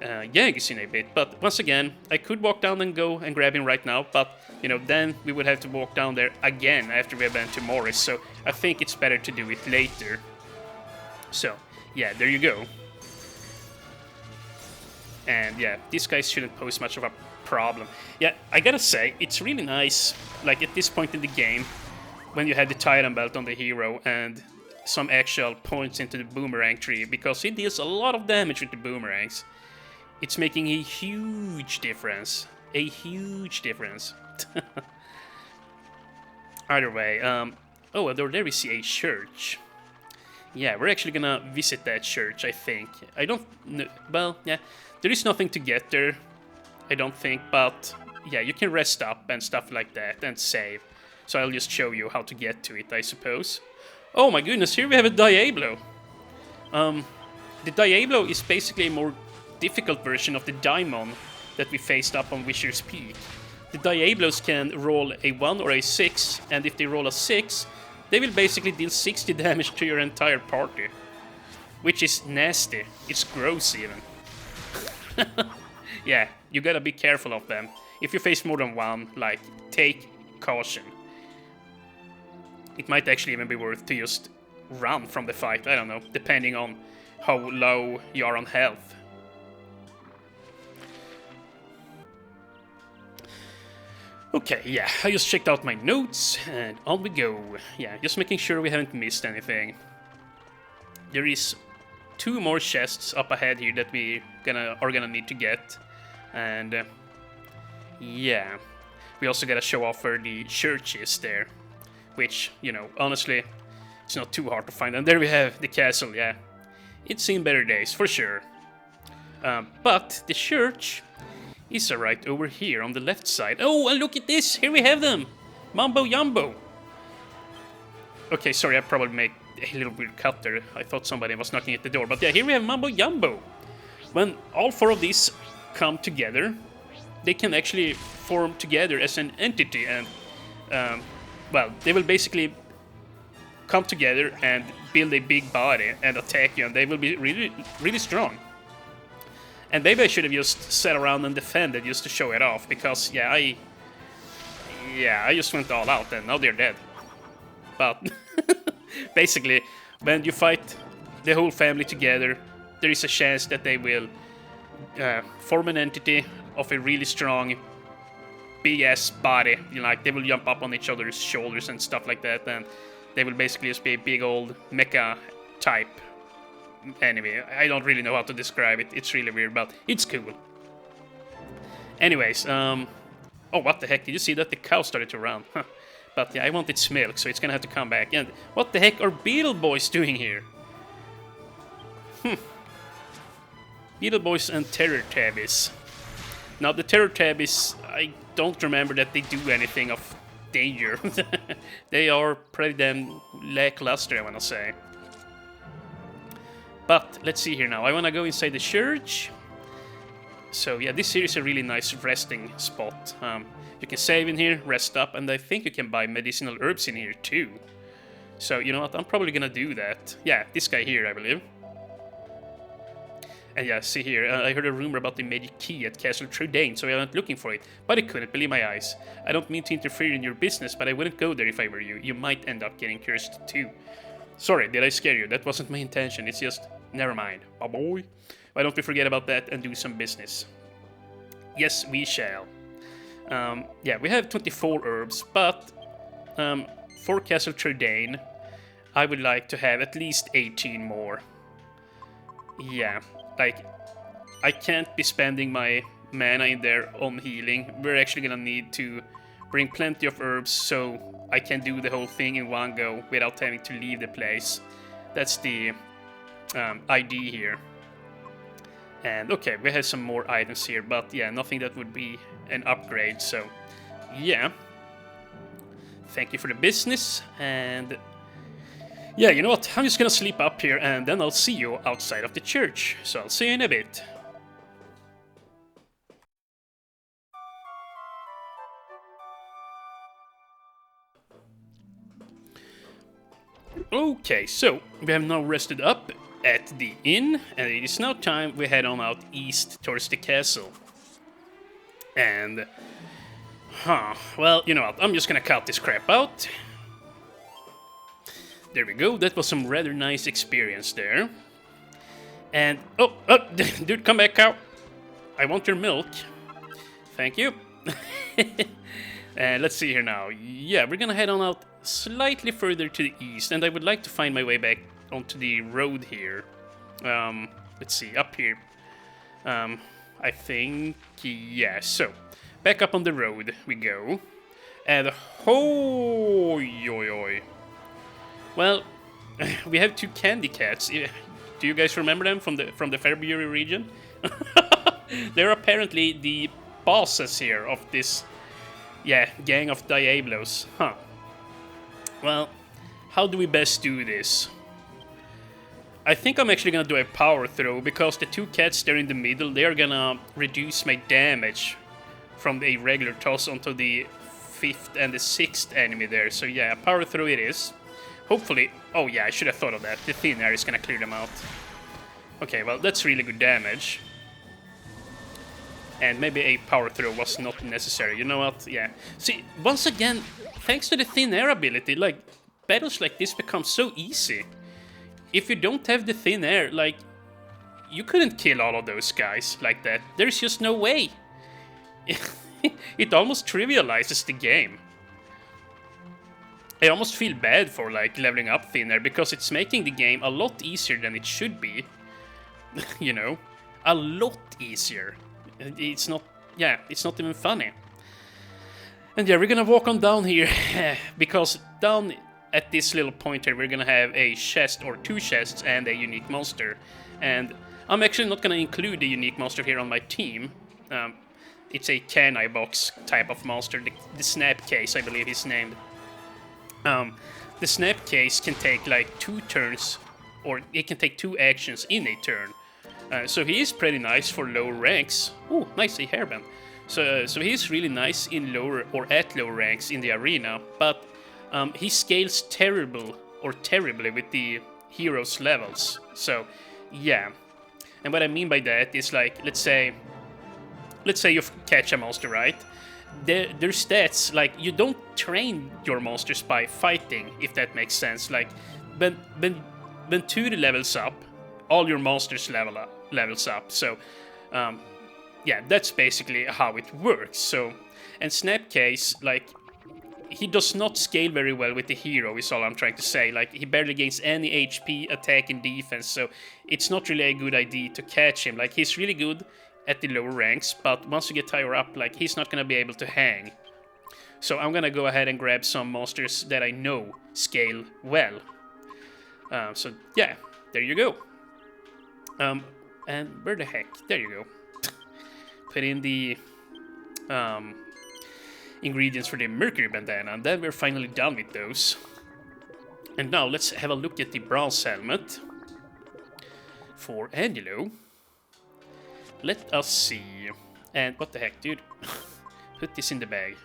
Jaegis in a bit. But once again, I could walk down and go and grab him right now, but you know, then we would have to walk down there again after we have been to Morris, so I think it's better to do it later. So, yeah, there you go. And yeah, these guys shouldn't pose much of a problem. Yeah, I gotta say, it's really nice, like at this point in the game, when you have the Titan Belt on the hero and some actual points into the boomerang tree, because it deals a lot of damage with the boomerangs. It's making a huge difference. A huge difference. Either way, oh, and there we see a church. Yeah, we're actually gonna visit that church, I think. I don't know, well, yeah, there is nothing to get there, I don't think, but yeah, you can rest up and stuff like that and save. So I'll just show you how to get to it, I suppose. Oh my goodness, here we have a Diablo. The Diablo is basically a more difficult version of the Daimon that we faced up on Wisher's Peak. The Diablos can roll a 1 or a 6, and if they roll a 6, they will basically deal 60 damage to your entire party. Which is nasty. It's gross even. Yeah, you gotta be careful of them. If you face more than one, like, take caution. It might actually even be worth to just run from the fight, I don't know, depending on how low you are on health. Okay, yeah, I just checked out my notes, and on we go. Yeah, just making sure we haven't missed anything. There is 2 more chests up ahead here that we are gonna need to get. And, yeah. We also gotta show off where the church is there. which, you know, honestly, it's not too hard to find. And there we have the castle, yeah. It's seen better days, for sure. But the church is right over here on the left side. Oh, and look at this! Here we have them! Mambo Jumbo! Okay, sorry, I probably made a little weird cut there. I thought somebody was knocking at the door. But yeah, here we have Mambo Jumbo. When all four of these come together, they can actually form together as an entity. And, well, they will basically come together and build a big body and attack you. And they will be really, really strong. And maybe I should have just sat around and defended just to show it off. Because, yeah, I just went all out and now they're dead. But basically, when you fight the whole family together, there is a chance that they will form an entity of a really strong, big-ass body. You know, like, they will jump up on each other's shoulders and stuff like that, and they will basically just be a big old mecha-type enemy. I don't really know how to describe it. It's really weird, but it's cool. Anyways, oh, what the heck? Did you see that? The cow started to run. Huh. But yeah, I want its milk, so it's gonna have to come back. And what the heck are Beetle Boys doing here? Beetle Boys and Terror Tabbies. Now, the Terror Tabbies, I don't remember that they do anything of danger. They are pretty damn lackluster, I wanna say. But let's see here now. I wanna go inside the church. So yeah, this here is a really nice resting spot. You can save in here, rest up, and I think you can buy medicinal herbs in here too. So, you know what, I'm probably gonna do that. Yeah, this guy here, I believe. And yeah, see here, I heard a rumor about the magic key at Castle Trudane, so I went looking for it. But I couldn't believe my eyes. I don't mean to interfere in your business, but I wouldn't go there if I were you. You might end up getting cursed too. Sorry, did I scare you? That wasn't my intention, it's just... Never mind. Bye-bye. Why don't we forget about that and do some business? Yes, we shall. Yeah, we have 24 herbs, but for Castle Trudane, I would like to have at least 18 more. Yeah, like, I can't be spending my mana in there on healing. We're actually gonna need to bring plenty of herbs so I can do the whole thing in one go without having to leave the place. That's the ID here. And okay, we have some more items here, but yeah, nothing that would be an upgrade, so yeah. Thank you for the business, and yeah, you know what, I'm just gonna sleep up here and then I'll see you outside of the church, so I'll see you in a bit. Okay, so we have now rested up at the inn, and it is now time we head on out east towards the castle. And, well, you know what, I'm just gonna cut this crap out. There we go, that was some rather nice experience there. And, oh, dude, come back, cow. I want your milk. Thank you. And let's see here now. Yeah, we're gonna head on out slightly further to the east, and I would like to find my way back onto the road here. Let's see, up here. I think, yeah, so back up on the road we go. And ho-yoy-yoy. Well, we have two candy cats. Do you guys remember them from the February region? They're apparently the bosses here of this, yeah, gang of Diablos. Huh. Well, how do we best do this? I think I'm actually gonna do a power throw, because the two cats there in the middle, they are gonna reduce my damage from a regular toss onto the 5th and the 6th enemy there. So yeah, power throw it is. Hopefully, oh yeah, I should have thought of that. The thin air is gonna clear them out. Okay, well, that's really good damage. And maybe a power throw was not necessary, you know what, yeah. See, once again, thanks to the thin air ability, like, battles like this become so easy. If you don't have the thin air, like, you couldn't kill all of those guys like that. There's just no way. It almost trivializes the game. I almost feel bad for, like, leveling up thin air, because it's making the game a lot easier than it should be. You know? A lot easier. It's not, yeah, it's not even funny. And yeah, we're gonna walk on down here, because down at this little point here, we're gonna have a chest or 2 chests and a unique monster. And I'm actually not gonna include the unique monster here on my team. It's a canine box type of monster, the snap case, I believe he's named. The snap case can take like 2 turns, or it can take 2 actions in a turn. So he is pretty nice for lower ranks. Ooh, nice, a hairband. So he's really nice in lower or at lower ranks in the arena, but he scales terribly with the heroes' levels. So yeah, and what I mean by that is like, let's say you catch a monster, right? Their stats, like, you don't train your monsters by fighting, if that makes sense. Like when Turi levels up, all your monsters levels up. So yeah, that's basically how it works. So, and Snapcase, like, he does not scale very well with the hero, is all I'm trying to say. Like, he barely gains any HP, attack, and defense, so it's not really a good idea to catch him. Like, he's really good at the lower ranks, but once you get higher up, like, he's not gonna be able to hang. So I'm gonna go ahead and grab some monsters that I know scale well. So yeah, there you go. And where the heck? There you go. Put in the ingredients for the Mercury bandana, and then we're finally done with those. And now let's have a look at the bronze helmet for Angelo. Let us see. And what the heck, dude? Put this in the bag.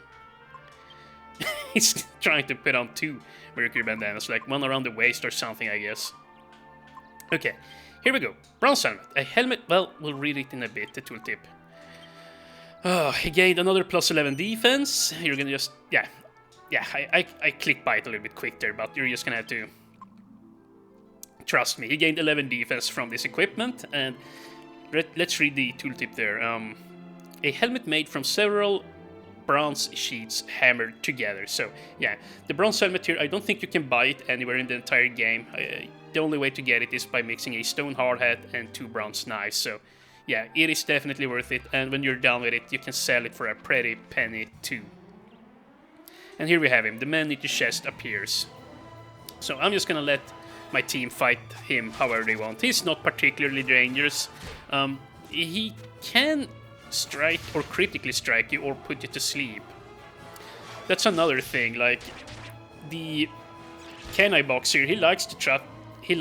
He's trying to put on 2 Mercury bandanas, like one around the waist or something, I guess. Okay, here we go. Bronze helmet. A helmet, well, we'll read it in a bit, the tooltip. He gained another +11 defense. You're gonna just, yeah, I click by it a little bit quick there, but you're just gonna have to trust me. He gained 11 defense from this equipment, and let's read the tooltip there. A helmet made from several bronze sheets hammered together. So yeah, the bronze helmet here, I don't think you can buy it anywhere in the entire game. The only way to get it is by mixing a stone hard hat and 2 bronze knives. So yeah, it is definitely worth it, and when you're done with it, you can sell it for a pretty penny too. And here we have him. The man-eater chest appears. So I'm just gonna let my team fight him however they want. He's not particularly dangerous. He can strike or critically strike you or put you to sleep. That's another thing. Like, the canine box here, he likes to he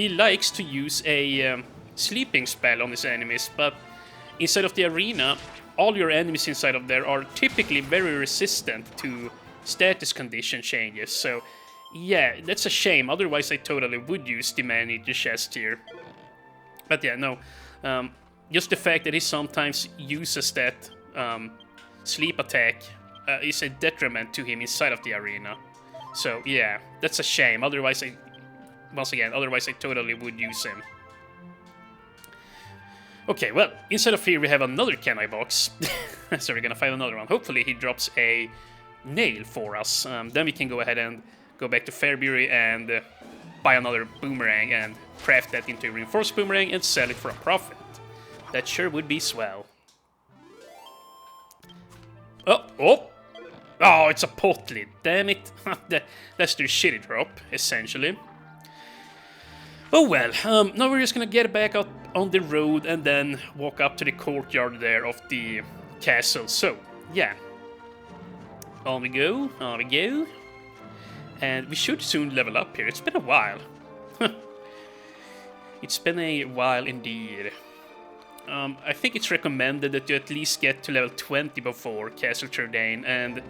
likes to use a sleeping spell on his enemies, but inside of the arena, all your enemies inside of there are typically very resistant to status condition changes. So yeah, that's a shame. Otherwise, I totally would use the man-eater chest here. But yeah, no. Just the fact that he sometimes uses that sleep attack is a detriment to him inside of the arena. So yeah, that's a shame. Otherwise, I totally would use him. Okay, well, inside of here we have another canine box. So we're gonna find another one. Hopefully he drops a nail for us. Then we can go ahead and go back to Fairbury and buy another boomerang and craft that into a reinforced boomerang and sell it for a profit. That sure would be swell. Oh, it's a pot lid. Damn it. That's their shitty drop, essentially. Oh well, now we're just gonna get back out on the road and then walk up to the courtyard there of the castle. So, yeah. On we go. And we should soon level up here. It's been a while. It's been a while indeed. I think it's recommended that you at least get to level 20 before Castle Trudane, and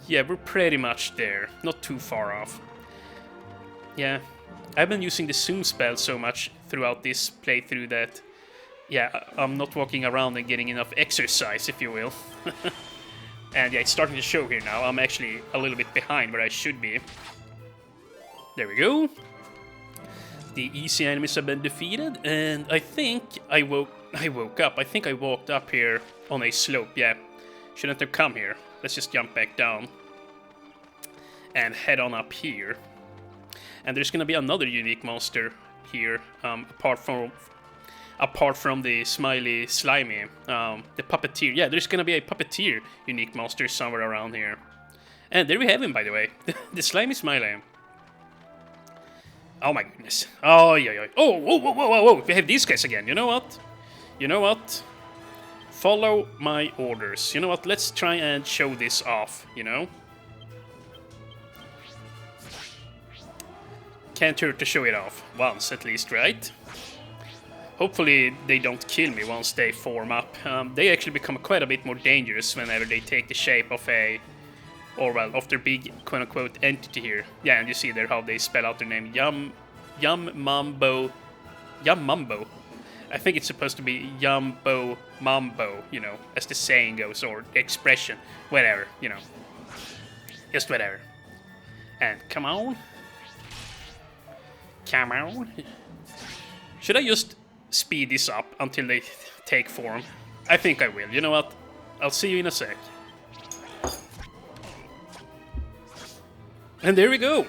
yeah, we're pretty much there. Not too far off. Yeah, I've been using the Zoom spell so much throughout this playthrough that, yeah, I'm not walking around and getting enough exercise, if you will. And yeah, it's starting to show here now. I'm actually a little bit behind where I should be. There we go. The easy enemies have been defeated, and I think I woke up. I think I walked up here on a slope, yeah. Shouldn't have come here. Let's just jump back down and head on up here. And there's gonna be another unique monster here, apart apart from the Smiley Slimy, the Puppeteer. Yeah, there's gonna be a Puppeteer unique monster somewhere around here. And there we have him, by the way. The Slimy Smiley. Oh my goodness. Oh, yeah. Oh, whoa, whoa, whoa, whoa, whoa. We have these guys again. You know what? You know what? Follow my orders. You know what? Let's try and show this off, you know? Can't hurt to show it off. Once, at least, right? Hopefully they don't kill me once they form up. They actually become quite a bit more dangerous whenever they take the shape of a... or, well, of their big, quote-unquote, entity here. Yeah, and you see there how they spell out their name. Yum Mambo. I think it's supposed to be Yumbo Mambo, you know, as the saying goes, or the expression. Whatever, you know. Just whatever. And come on. Come on. Should I just speed this up until they take form? I think I will. You know what? I'll see you in a sec. And there we go.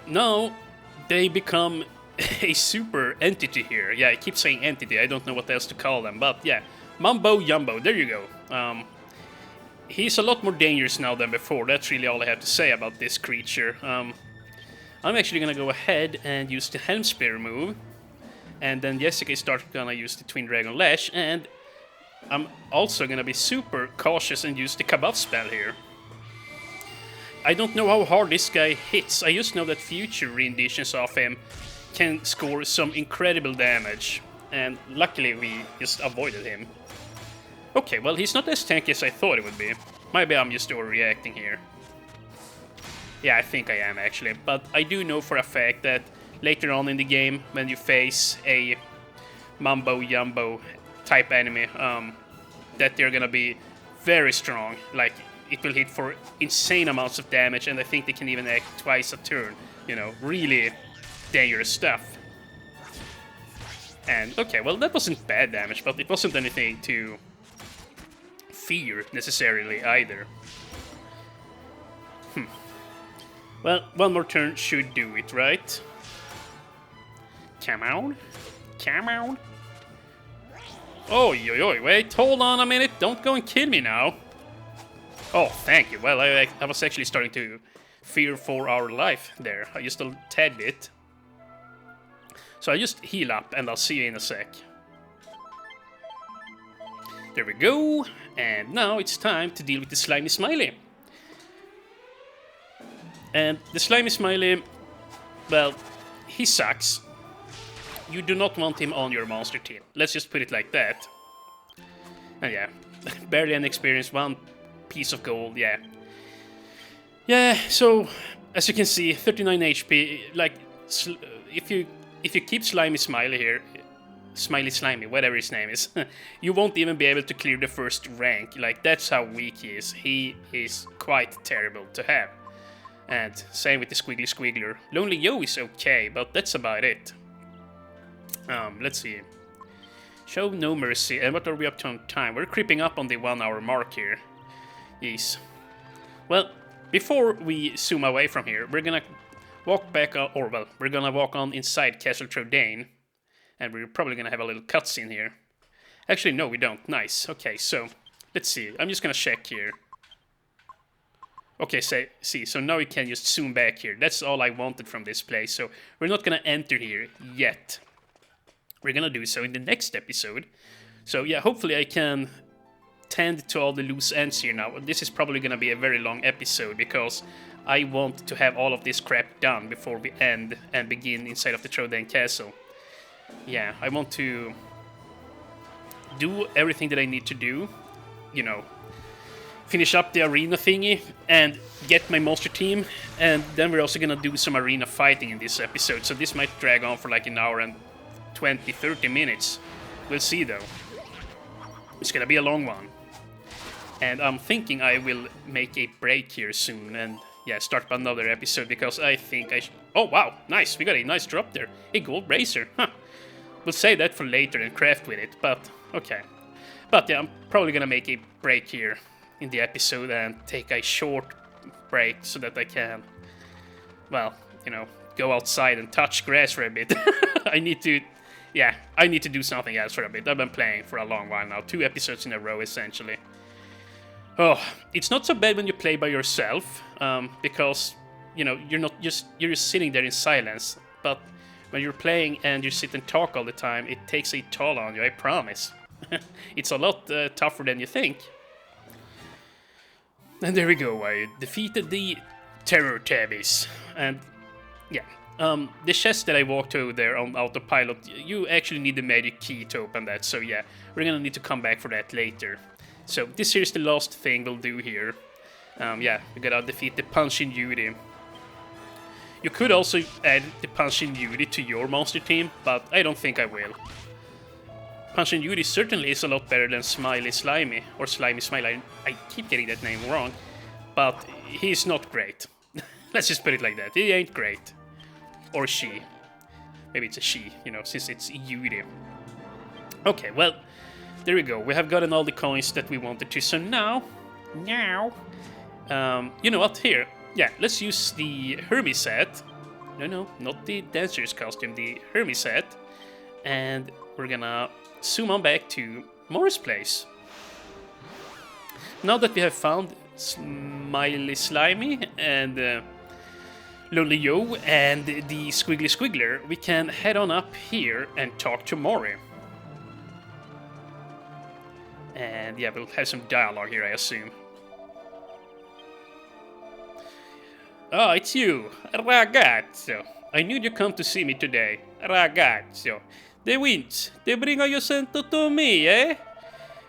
Now they become a super entity here. Yeah, I keep saying entity. I don't know what else to call them, but yeah, Mumbo Jumbo. There you go. He's a lot more dangerous now than before. That's really all I have to say about this creature. I'm actually gonna go ahead and use the Helm Spear move, and then Jessica is gonna use the Twin Dragon Lash, and I'm also gonna be super cautious and use the Kabuff spell here. I don't know how hard this guy hits. I just know that future renditions of him can score some incredible damage, and luckily we just avoided him. Okay, well, he's not as tanky as I thought it would be. Maybe I'm just overreacting here. Yeah, I think I am actually, but I do know for a fact that later on in the game, when you face a Mumbo Jumbo type enemy, that they're gonna be very strong. Like, it will hit for insane amounts of damage, and I think they can even act twice a turn. You know, really dangerous stuff. And, okay, well, that wasn't bad damage, but it wasn't anything to fear, necessarily, either. Well, one more turn should do it, right? Come on. Come on. Oh, wait, hold on a minute. Don't go and kill me now. Oh, thank you. Well, I was actually starting to fear for our life there. Just a tad bit. So I just heal up, and I'll see you in a sec. There we go. And now it's time to deal with the Slimy Smiley. And the Slimy Smiley, well, he sucks. You do not want him on your monster team. Let's just put it like that. And yeah, barely an experience, 1 piece of gold, yeah. Yeah, so, as you can see, 39 HP, like, if you keep Slimy Smiley here, Slimy, whatever his name is, you won't even be able to clear the first rank. Like, that's how weak he is. He is quite terrible to have. And same with the Squiggler. Lonely Yo is okay, but that's about it. Let's see. Show no mercy. And what are we up to on time? We're creeping up on the 1 hour mark here. Yes. Well, before we zoom away from here, we're gonna walk back, we're gonna walk on inside Castle Trodain. And we're probably gonna have a little cutscene here. Actually, no, we don't. Nice. Okay, so, let's see. I'm just gonna check here. Okay, so now we can just zoom back here. That's all I wanted from this place, so we're not gonna enter here yet. We're gonna do so in the next episode. So yeah, hopefully I can tend to all the loose ends here now. This is probably gonna be a very long episode, because I want to have all of this crap done before we end and begin inside of the Trodain Castle. Yeah, I want to do everything that I need to do, you know, finish up the arena thingy and get my monster team, and then we're also gonna do some arena fighting in this episode, so this might drag on for like an hour and 20-30 minutes. We'll see though. It's gonna be a long one. And I'm thinking I will make a break here soon and yeah, start another episode, because I think I oh wow, nice, we got a nice drop there. A gold bracer, huh. We'll save that for later and craft with it, but okay. But yeah, I'm probably gonna make a break here in the episode and take a short break so that I can, well, you know, go outside and touch grass for a bit. I need to do something else for a bit. I've been playing for a long while now, 2 episodes in a row essentially. Oh, it's not so bad when you play by yourself, because you're just sitting there in silence. But when you're playing and you sit and talk all the time, it takes a toll on you, I promise. It's a lot tougher than you think. And there we go, I defeated the Terror Tabbies. And yeah, the chest that I walked to there on autopilot, you actually need the magic key to open that, so yeah, we're gonna need to come back for that later. So this here's the last thing we'll do here. Yeah, we gotta defeat the Punching Yuri. You could also add the Punching Yuri to your monster team, but I don't think I will. Punching Yuri certainly is a lot better than Smiley Slimy, or Slimy Smiley. I keep getting that name wrong, but he's not great. Let's just put it like that. He ain't great. Or she. Maybe it's a she, since it's Yuri. Okay, well, there we go. We have gotten all the coins that we wanted to, so now, you know what, here. Yeah, let's use the Hermes set. No, not the dancer's costume, the Hermes set. And we're gonna zoom on back to Morris Place. Now that we have found Smiley Slimy and Lonely Joe and the Squiggly Squiggler, we can head on up here and talk to Mori. And yeah, we'll have some dialogue here, I assume. Oh, it's you, ragazzo. I knew you'd come to see me today, ragazzo. The winds, they bring you sento to me, eh?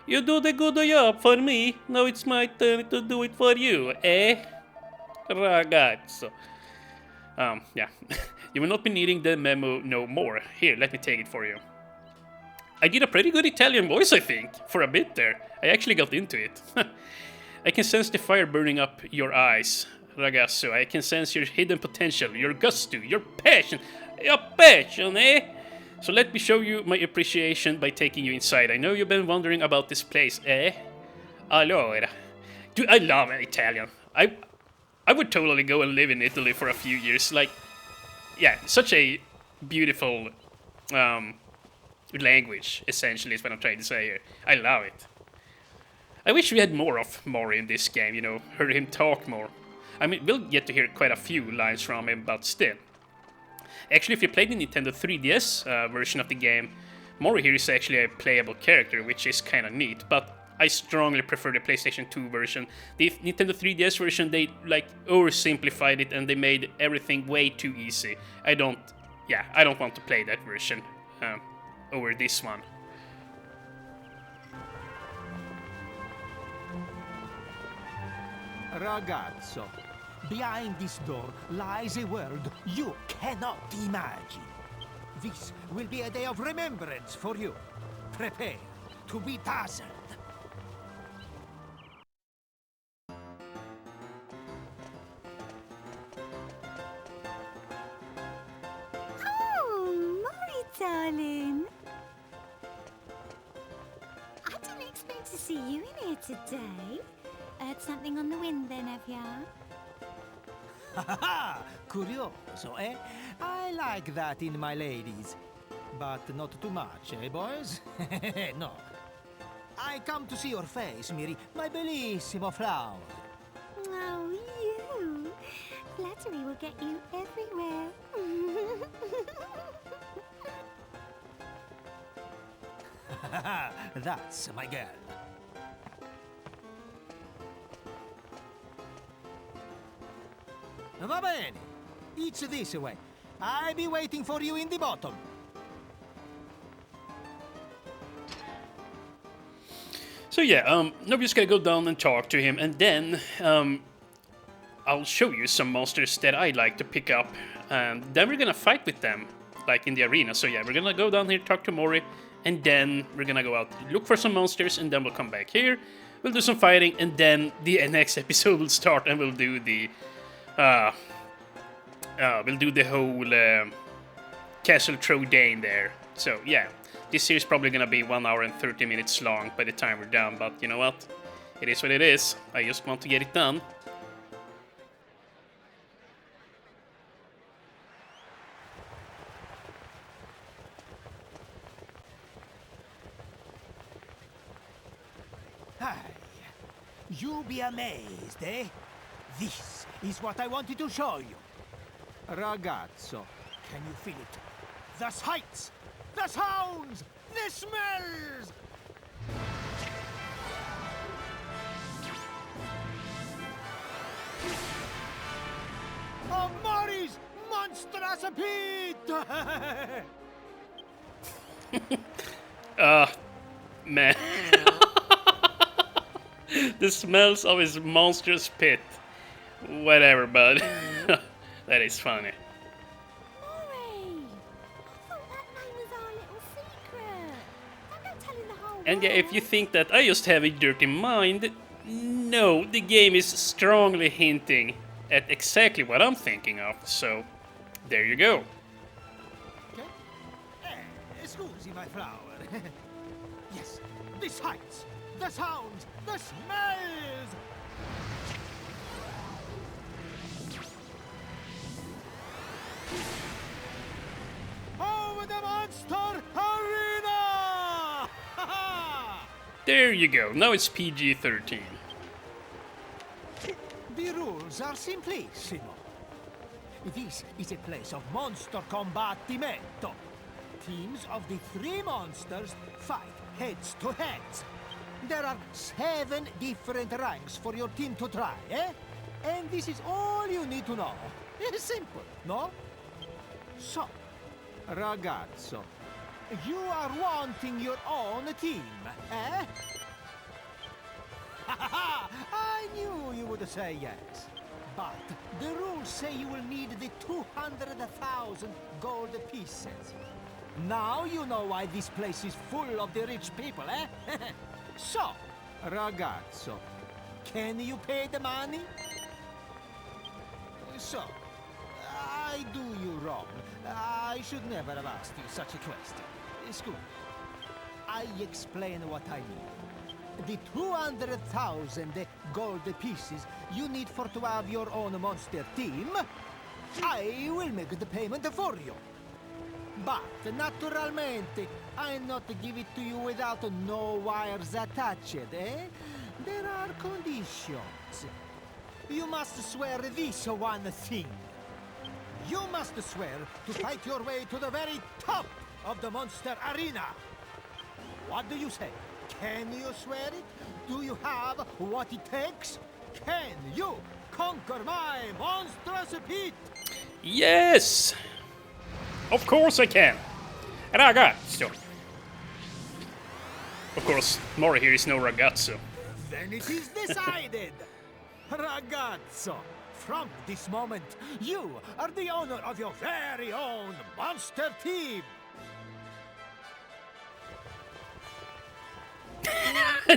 You do the good job for me, now it's my turn to do it for you, eh? Ragazzo. Yeah. You will not be needing the memo no more. Here, let me take it for you. I did a pretty good Italian voice, I think, for a bit there. I actually got into it. I can sense the fire burning up your eyes, ragazzo. I can sense your hidden potential, your gusto, your passion, eh? So let me show you my appreciation by taking you inside. I know you've been wondering about this place, eh? Allora. Dude, I love Italian. I would totally go and live in Italy for a few years. Like, yeah, such a beautiful language, essentially, is what I'm trying to say here. I love it. I wish we had more of Mori in this game, heard him talk more. I mean, we'll get to hear quite a few lines from him, but still. Actually, if you played the Nintendo 3DS version of the game, Mori here is actually a playable character, which is kind of neat, but I strongly prefer the PlayStation 2 version. The Nintendo 3DS version, they oversimplified it and they made everything way too easy. I don't want to play that version over this one. Ragazzo, behind this door lies a world you cannot imagine. This will be a day of remembrance for you. Prepare to be dazzled. Oh, Mori, darling. I didn't expect to see you in here today. Heard something on the wind then, have ya? Ha ha ha! Curioso, eh? I like that in my ladies. But not too much, eh, boys? No. I come to see your face, Miri, my bellissimo flower. Oh, you. Flattery will get you everywhere. That's my girl. Va bene. It's this way. I'll be waiting for you in the bottom. So yeah, now we're just gonna go down and talk to him, and then I'll show you some monsters that I like to pick up, and then we're gonna fight with them, like in the arena. So yeah, we're gonna go down here, talk to Mori, and then we're gonna go out, look for some monsters, and then we'll come back here, we'll do some fighting, and then the next episode will start, and we'll do the whole Castle Trodain there. So yeah, this series is probably gonna be 1 hour and 30 minutes long by the time we're done, but you know what? It is what it is. I just want to get it done. You be amazed, eh? This is what I wanted to show you. Ragazzo, can you feel it? The sights, the sounds, the smells! Amori's monstrous Pete! Man. The smells of his monstrous pit. Whatever, bud. That is funny. Maury! I thought that name was our little secret. I'm not telling the whole And yeah, world. if you think that I just have a dirty mind, no, the game is strongly hinting at exactly what I'm thinking of, so there you go. Okay. Scusi, my flower. Yes, the sights, the sounds, the smells! Over the monster arena! There you go, now it's PG-13. The rules are simplissimo. This is a place of monster combattimento. Teams of the 3 monsters fight heads to heads. There are 7 different ranks for your team to try, eh? And this is all you need to know. It's simple, no? So, ragazzo, you are wanting your own team, eh? I knew you would say yes. But the rules say you will need the 200,000 gold pieces. Now you know why this place is full of the rich people, eh? So, ragazzo, can you pay the money? So, I do you wrong. I should never have asked you such a question. Scusi. I explain what I mean. The 200,000 gold pieces you need for to have your own monster team, I will make the payment for you. But, naturalmente, I not give it to you without no wires attached, eh? There are conditions. You must swear this one thing. You must swear to fight your way to the very top of the monster arena. What do you say? Can you swear it? Do you have what it takes? Can you conquer my monstrous pit? Yes! Of course I can! Ragazzo! Of course, Mori here is no ragazzo. Then it is decided! Ragazzo, from this moment, you are the owner of your very own monster team!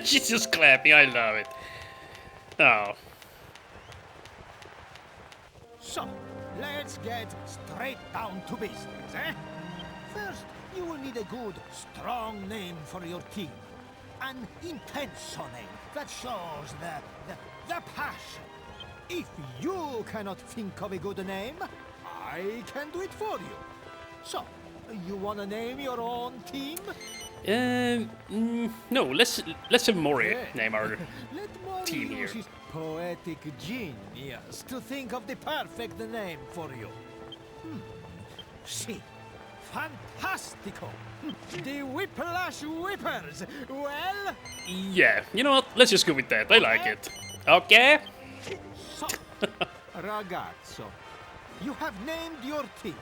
She's just clapping, I love it. Oh. So, let's get straight down to business, eh? First, you will need a good, strong name for your team. An intenso name that shows the passion. If you cannot think of a good name, I can do it for you. So, you wanna name your own team? No, let's have Mori name our Let Mori team here. use his poetic genius to think of the perfect name for you. See, fantastico! The Whiplash Whippers! Well, Yeah, you know what? Let's just go with that. I like it. Okay? so, ragazzo, you have named your team.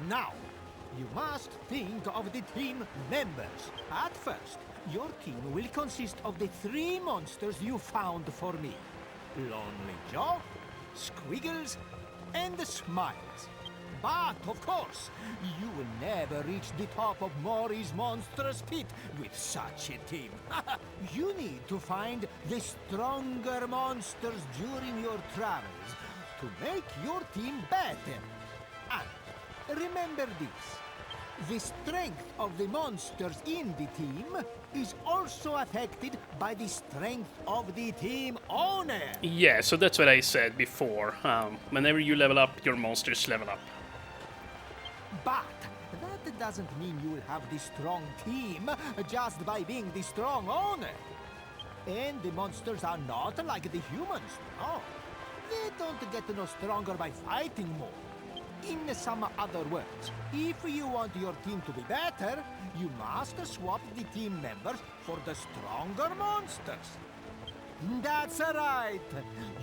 Now, you must think of the team members. At first, your team will consist of the 3 monsters you found for me. Lonely Joe, Squiggles, and Smiles. But, of course, you will never reach the top of Mori's monstrous pit with such a team. You need to find the stronger monsters during your travels to make your team better. And remember this. The strength of the monsters in the team is also affected by the strength of the team owner. Yeah, so that's what I said before. Whenever you level up, your monsters level up. But that doesn't mean you will have the strong team just by being the strong owner. And the monsters are not like the humans, no. They don't get no stronger by fighting more. In some other words, if you want your team to be better, you must swap the team members for the stronger monsters. That's right.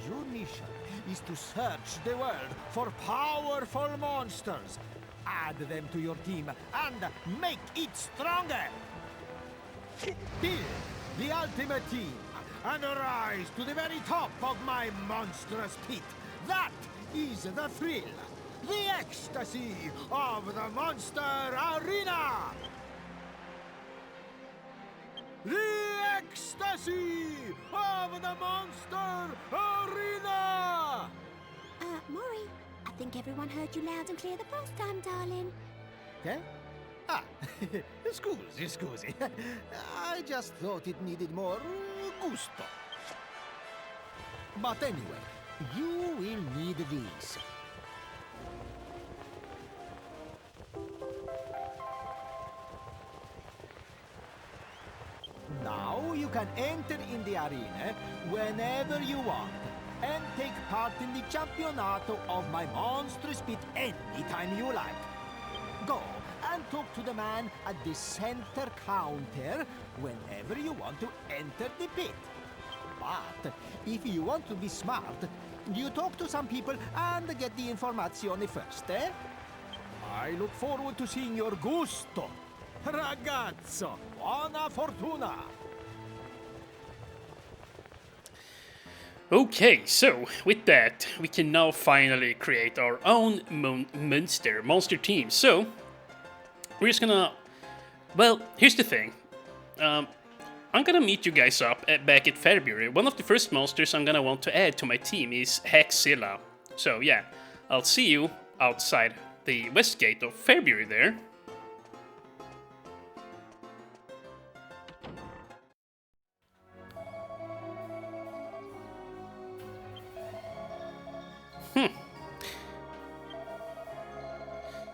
Your mission is to search the world for powerful monsters. Add them to your team and make it stronger. Build the ultimate team and rise to the very top of my monstrous pit. That is the thrill, the ecstasy of the Monster Arena! The ecstasy of the Monster Arena! Maury, I think everyone heard you loud and clear the first time, darling. Okay? Ah, scusi. I just thought it needed more gusto. But anyway, you will need these. Now you can enter in the arena whenever you want and take part in the Campionato of my monstrous pit anytime you like. Go and talk to the man at the center counter whenever you want to enter the pit. But if you want to be smart, you talk to some people and get the informazione first, eh? I look forward to seeing your gusto. Ragazzo, buona fortuna! Okay, so with that, we can now finally create our own monster team. So, we're just gonna... Well, here's the thing. I'm gonna meet you guys up back at February. One of the first monsters I'm gonna want to add to my team is Hexzilla. So yeah, I'll see you outside the west gate of February there.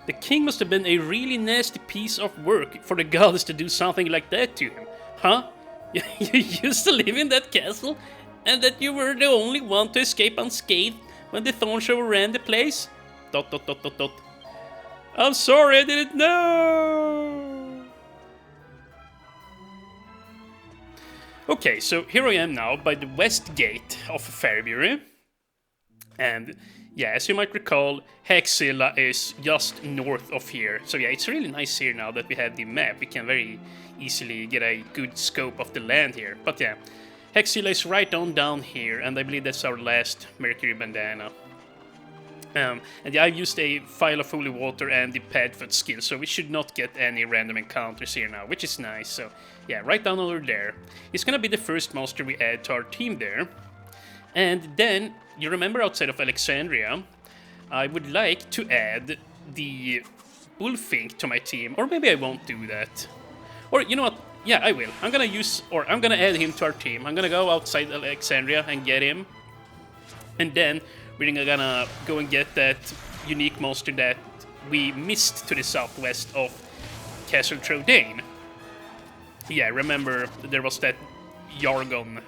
The king must have been a really nasty piece of work for the goddess to do something like that to him. Huh? You used to live in that castle? And that you were the only one to escape unscathed when the thorns overran the place? ... I'm sorry, I didn't know! Okay, so here I am now by the west gate of February. And yeah, as you might recall, Hexzilla is just north of here. So yeah, it's really nice here now that we have the map. We can very easily get a good scope of the land here. But yeah, Hexzilla is right on down here, and I believe that's our last Mercury bandana. And yeah, I've used a Phial of Holy Water and the Padfoot skill, so we should not get any random encounters here now, which is nice. So yeah, right down over there. It's gonna be the first monster we add to our team there. And then, you remember outside of Alexandria, I would like to add the Bullfink to my team, or maybe I won't do that. Or, you know what, yeah, I will. I'm gonna add him to our team. I'm gonna go outside Alexandria and get him. And then, we're gonna go and get that unique monster that we missed to the southwest of Castle Trodain. Yeah, remember, there was that Jargon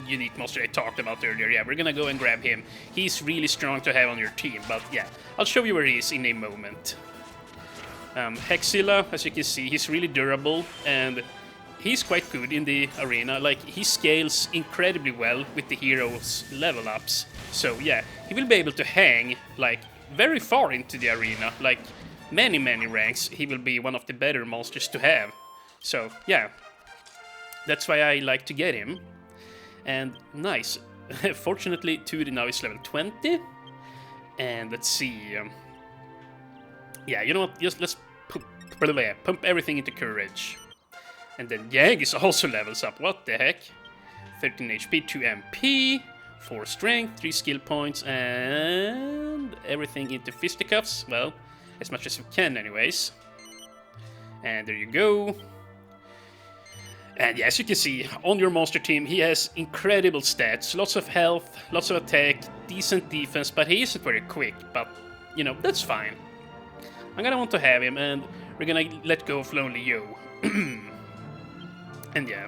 unique monster I talked about earlier. Yeah, we're gonna go and grab him. He's really strong to have on your team, but yeah, I'll show you where he is in a moment. Hexzilla, as you can see, he's really durable, and he's quite good in the arena. Like, he scales incredibly well with the heroes' level ups. So yeah, he will be able to hang, like, very far into the arena. Like, many ranks, he will be one of the better monsters to have. So yeah, that's why I like to get him. And nice. Fortunately, Tudi now is level 20. And let's see. Yeah, you know what? Just let's pump everything into courage. And then Jag is also levels up. What the heck? 13 HP, 2 MP, 4 strength, 3 skill points, and everything into fisticuffs. Well, as much as we can, anyways. And there you go. And yeah, as you can see, on your monster team, he has incredible stats. Lots of health, lots of attack, decent defense, but he isn't very quick. But, you know, that's fine. I'm gonna want to have him, and we're gonna let go of Lonely Yo. And yeah.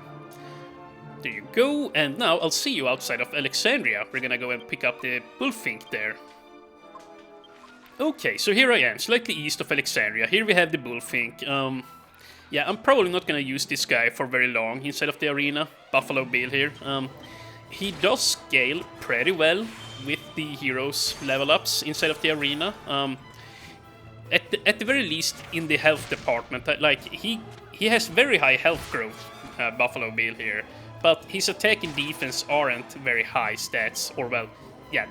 There you go, and now I'll see you outside of Alexandria. We're gonna go and pick up the Bullfink there. Okay, so here I am, slightly east of Alexandria. Here we have the Bullfink. Yeah, I'm probably not gonna use this guy for very long inside of the arena. Buffalo Bill here. He does scale pretty well with the heroes level ups inside of the arena. At the very least, in the health department, like he has very high health growth, Buffalo Bill here, but his attack and defense aren't very high stats, or well, yeah,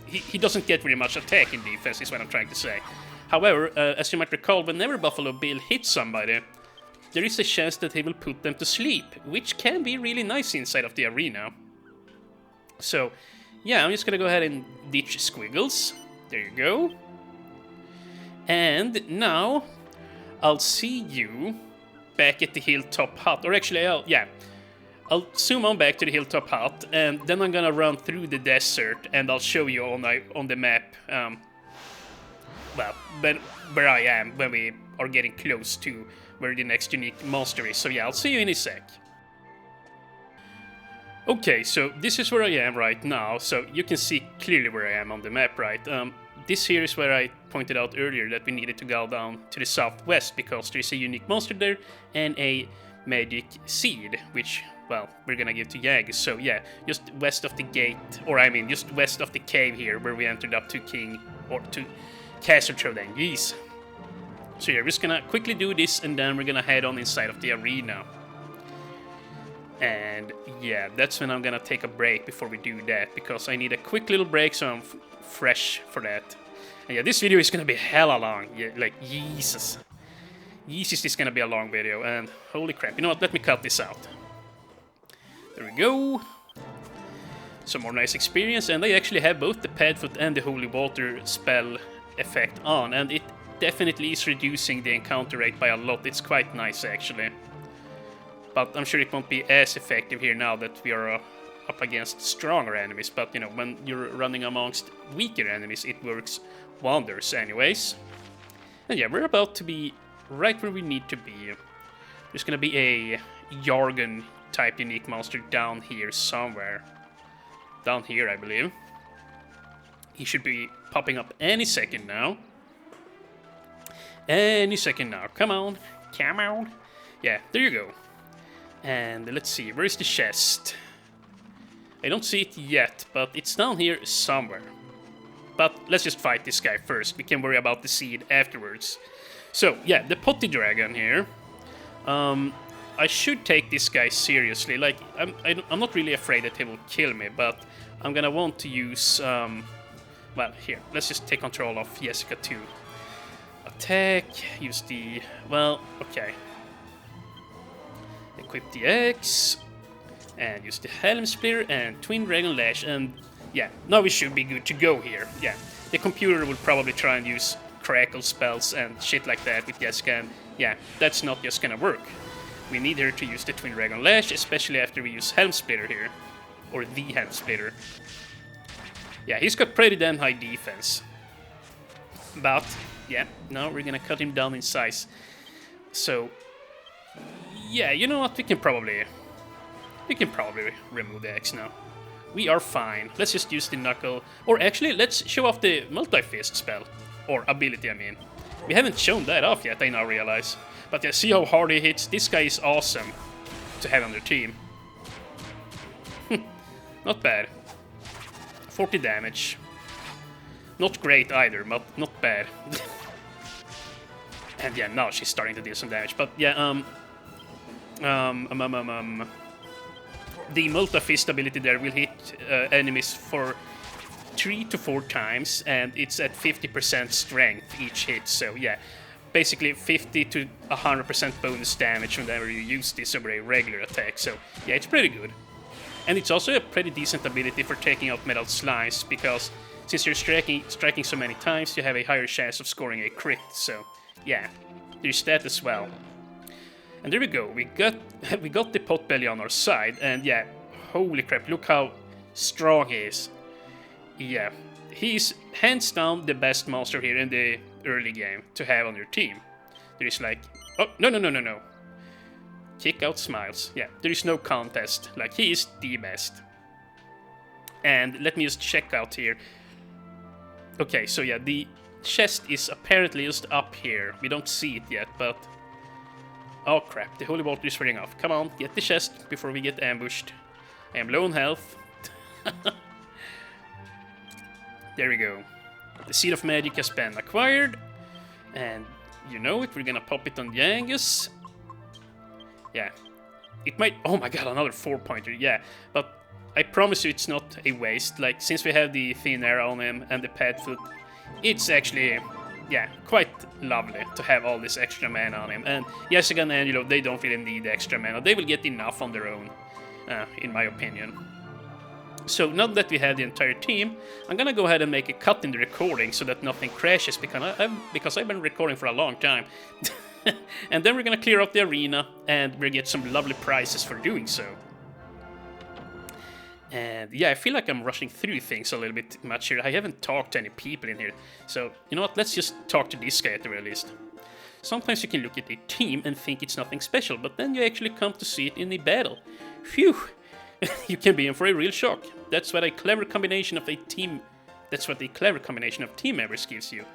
he doesn't get very much attack and defense is what I'm trying to say. However, as you might recall, whenever Buffalo Bill hits somebody, there is a chance that he will put them to sleep, which can be really nice inside of the arena. So, yeah, I'm just gonna go ahead and ditch Squiggles. There you go. And now, I'll see you back at the Hilltop Hut. Or actually, I'll zoom on back to the Hilltop Hut, and then I'm gonna run through the desert, and I'll show you on the map, well, where I am when we are getting close to where the next unique monster is. So yeah, I'll see you in a sec. Okay, so this is where I am right now, so you can see clearly where I am on the map, right? This here is where I pointed out earlier that we needed to go down to the southwest because there's a unique monster there and a magic seed, which, well, we're gonna give to Jagus. So yeah, just west of the gate, or I mean, just west of the cave here where we entered up to Castle Trodan. Jeez. So yeah, we're just gonna quickly do this and then we're gonna head on inside of the arena. And yeah, that's when I'm gonna take a break before we do that, because I need a quick little break so I'm fresh for that. And yeah, this video is gonna be hella long. Yeah, like, Jesus. Jesus, this is gonna be a long video, and holy crap. You know what, let me cut this out. There we go. Some more nice experience, and I actually have both the Padfoot and the Holy Water spell effect on, and it definitely is reducing the encounter rate by a lot. It's quite nice, actually. But I'm sure it won't be as effective here now that we are up against stronger enemies. But, you know, when you're running amongst weaker enemies, it works wonders anyways. And yeah, we're about to be right where we need to be. There's gonna be a Jargon type unique monster down here somewhere. Down here, I believe. He should be popping up any second now. Any second now. Come on. Come on. Yeah, there you go. And let's see, where is the chest? I don't see it yet, but it's down here somewhere. But let's just fight this guy first. We can worry about the seed afterwards. So, yeah, the Potty Dragon here. I should take this guy seriously. Like, I'm not really afraid that he will kill me, but I'm gonna want to use... well, here, let's just take control of Jessica 2. Attack, use the... well, okay. Equip the X, and use the Helm Spear and Twin Dragon Lash, and yeah, now we should be good to go here. Yeah, the computer will probably try and use crackle spells and shit like that with Jessica, and yeah, that's not just gonna work. We need her to use the Twin Dragon Lash, especially after we use Helm Splitter here, or the Helm Splitter. Yeah, he's got pretty damn high defense. But, yeah, now we're gonna cut him down in size. So, yeah, you know what, we can probably remove the X now. We are fine. Let's just use the Knuckle, or actually, let's show off the Multi-Fist spell, or ability, I mean. We haven't shown that off yet, I now realize. But yeah, see how hard he hits? This guy is awesome to have on their team. Not bad. 40 damage. Not great either, but not bad. And yeah, now she's starting to deal some damage. But yeah, the Multi-Fist ability there will hit enemies for 3 to 4 times, and it's at 50% strength each hit, so yeah, basically 50 to 100% bonus damage whenever you use this over a regular attack, so yeah, it's pretty good. And it's also a pretty decent ability for taking out metal slimes, because since you're striking so many times, you have a higher chance of scoring a crit, so yeah, there's that as well. And there we go, we got the Potbelly on our side, and yeah, holy crap, look how strong he is. Yeah, he's hands down the best monster here in the early game to have on your team. There is like, oh, no. kick out Smiles. Yeah, there is no contest. Like, he is the best. And let me just check out here. Okay, so yeah, the chest is apparently just up here. We don't see it yet, but... Oh crap, the holy water is running off. Come on, get the chest before we get ambushed. I am low on health. There we go. The Seed of Magic has been acquired. And you know it, we're gonna pop it on the Angus. Yeah. It might... Oh my god, another 4-pointer, yeah. But I promise you it's not a waste. Like, since we have the thin air on him and the pad foot, it's actually... Yeah, quite lovely to have all this extra mana on him. And Jessica and Angelo, they don't really need the extra mana. They will get enough on their own, in my opinion. So now that we have the entire team, I'm gonna go ahead and make a cut in the recording so that nothing crashes, because I've been recording for a long time. And then we're gonna clear out the arena, and we'll get some lovely prizes for doing so. And yeah, I feel like I'm rushing through things a little bit much here. I haven't talked to any people in here. So, you know what, let's just talk to this guy at the very least. Sometimes you can look at a team and think it's nothing special, but then you actually come to see it in the battle. Phew! You can be in for a real shock. That's what a clever combination of team members gives you.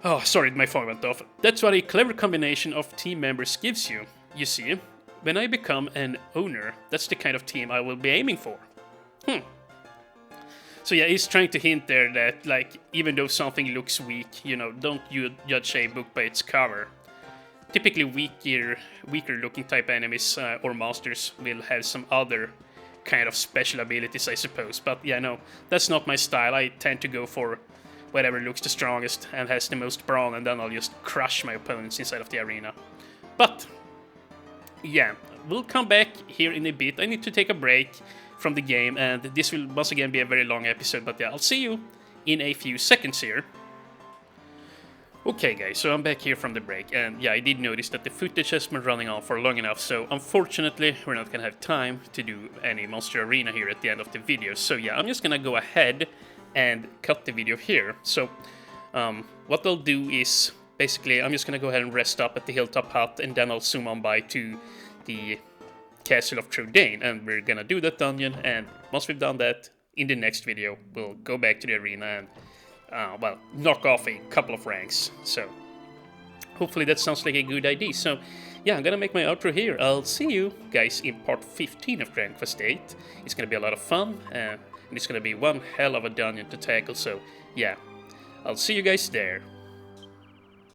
Oh, sorry, my phone went off. That's what a clever combination of team members gives you. You see, when I become an owner, that's the kind of team I will be aiming for. So yeah, he's trying to hint there that, like, even though something looks weak, you know, don't you judge a book by its cover. Typically weaker looking type enemies or monsters will have some other kind of special abilities, I suppose. But yeah, no, that's not my style. I tend to go for whatever looks the strongest and has the most brawn, and then I'll just crush my opponents inside of the arena. But yeah, we'll come back here in a bit. I need to take a break from the game, and this will once again be a very long episode, but yeah, I'll see you in a few seconds here. Okay guys, so I'm back here from the break, and yeah, I did notice that the footage has been running on for long enough, so unfortunately we're not gonna have time to do any Monster Arena here at the end of the video. So yeah, I'm just gonna go ahead and cut the video here. So what I'll do is, basically, I'm just gonna go ahead and rest up at the Hilltop Hut, and then I'll zoom on by to the Castle of Trudane, and we're gonna do that dungeon, and once we've done that, in the next video, we'll go back to the arena and well, knock off a couple of ranks. So hopefully that sounds like a good idea. So yeah, I'm gonna make my outro here. I'll see you guys in part 15 of Dragon Quest VIII. It's gonna be a lot of fun, and it's gonna be one hell of a dungeon to tackle. So yeah, I'll see you guys there.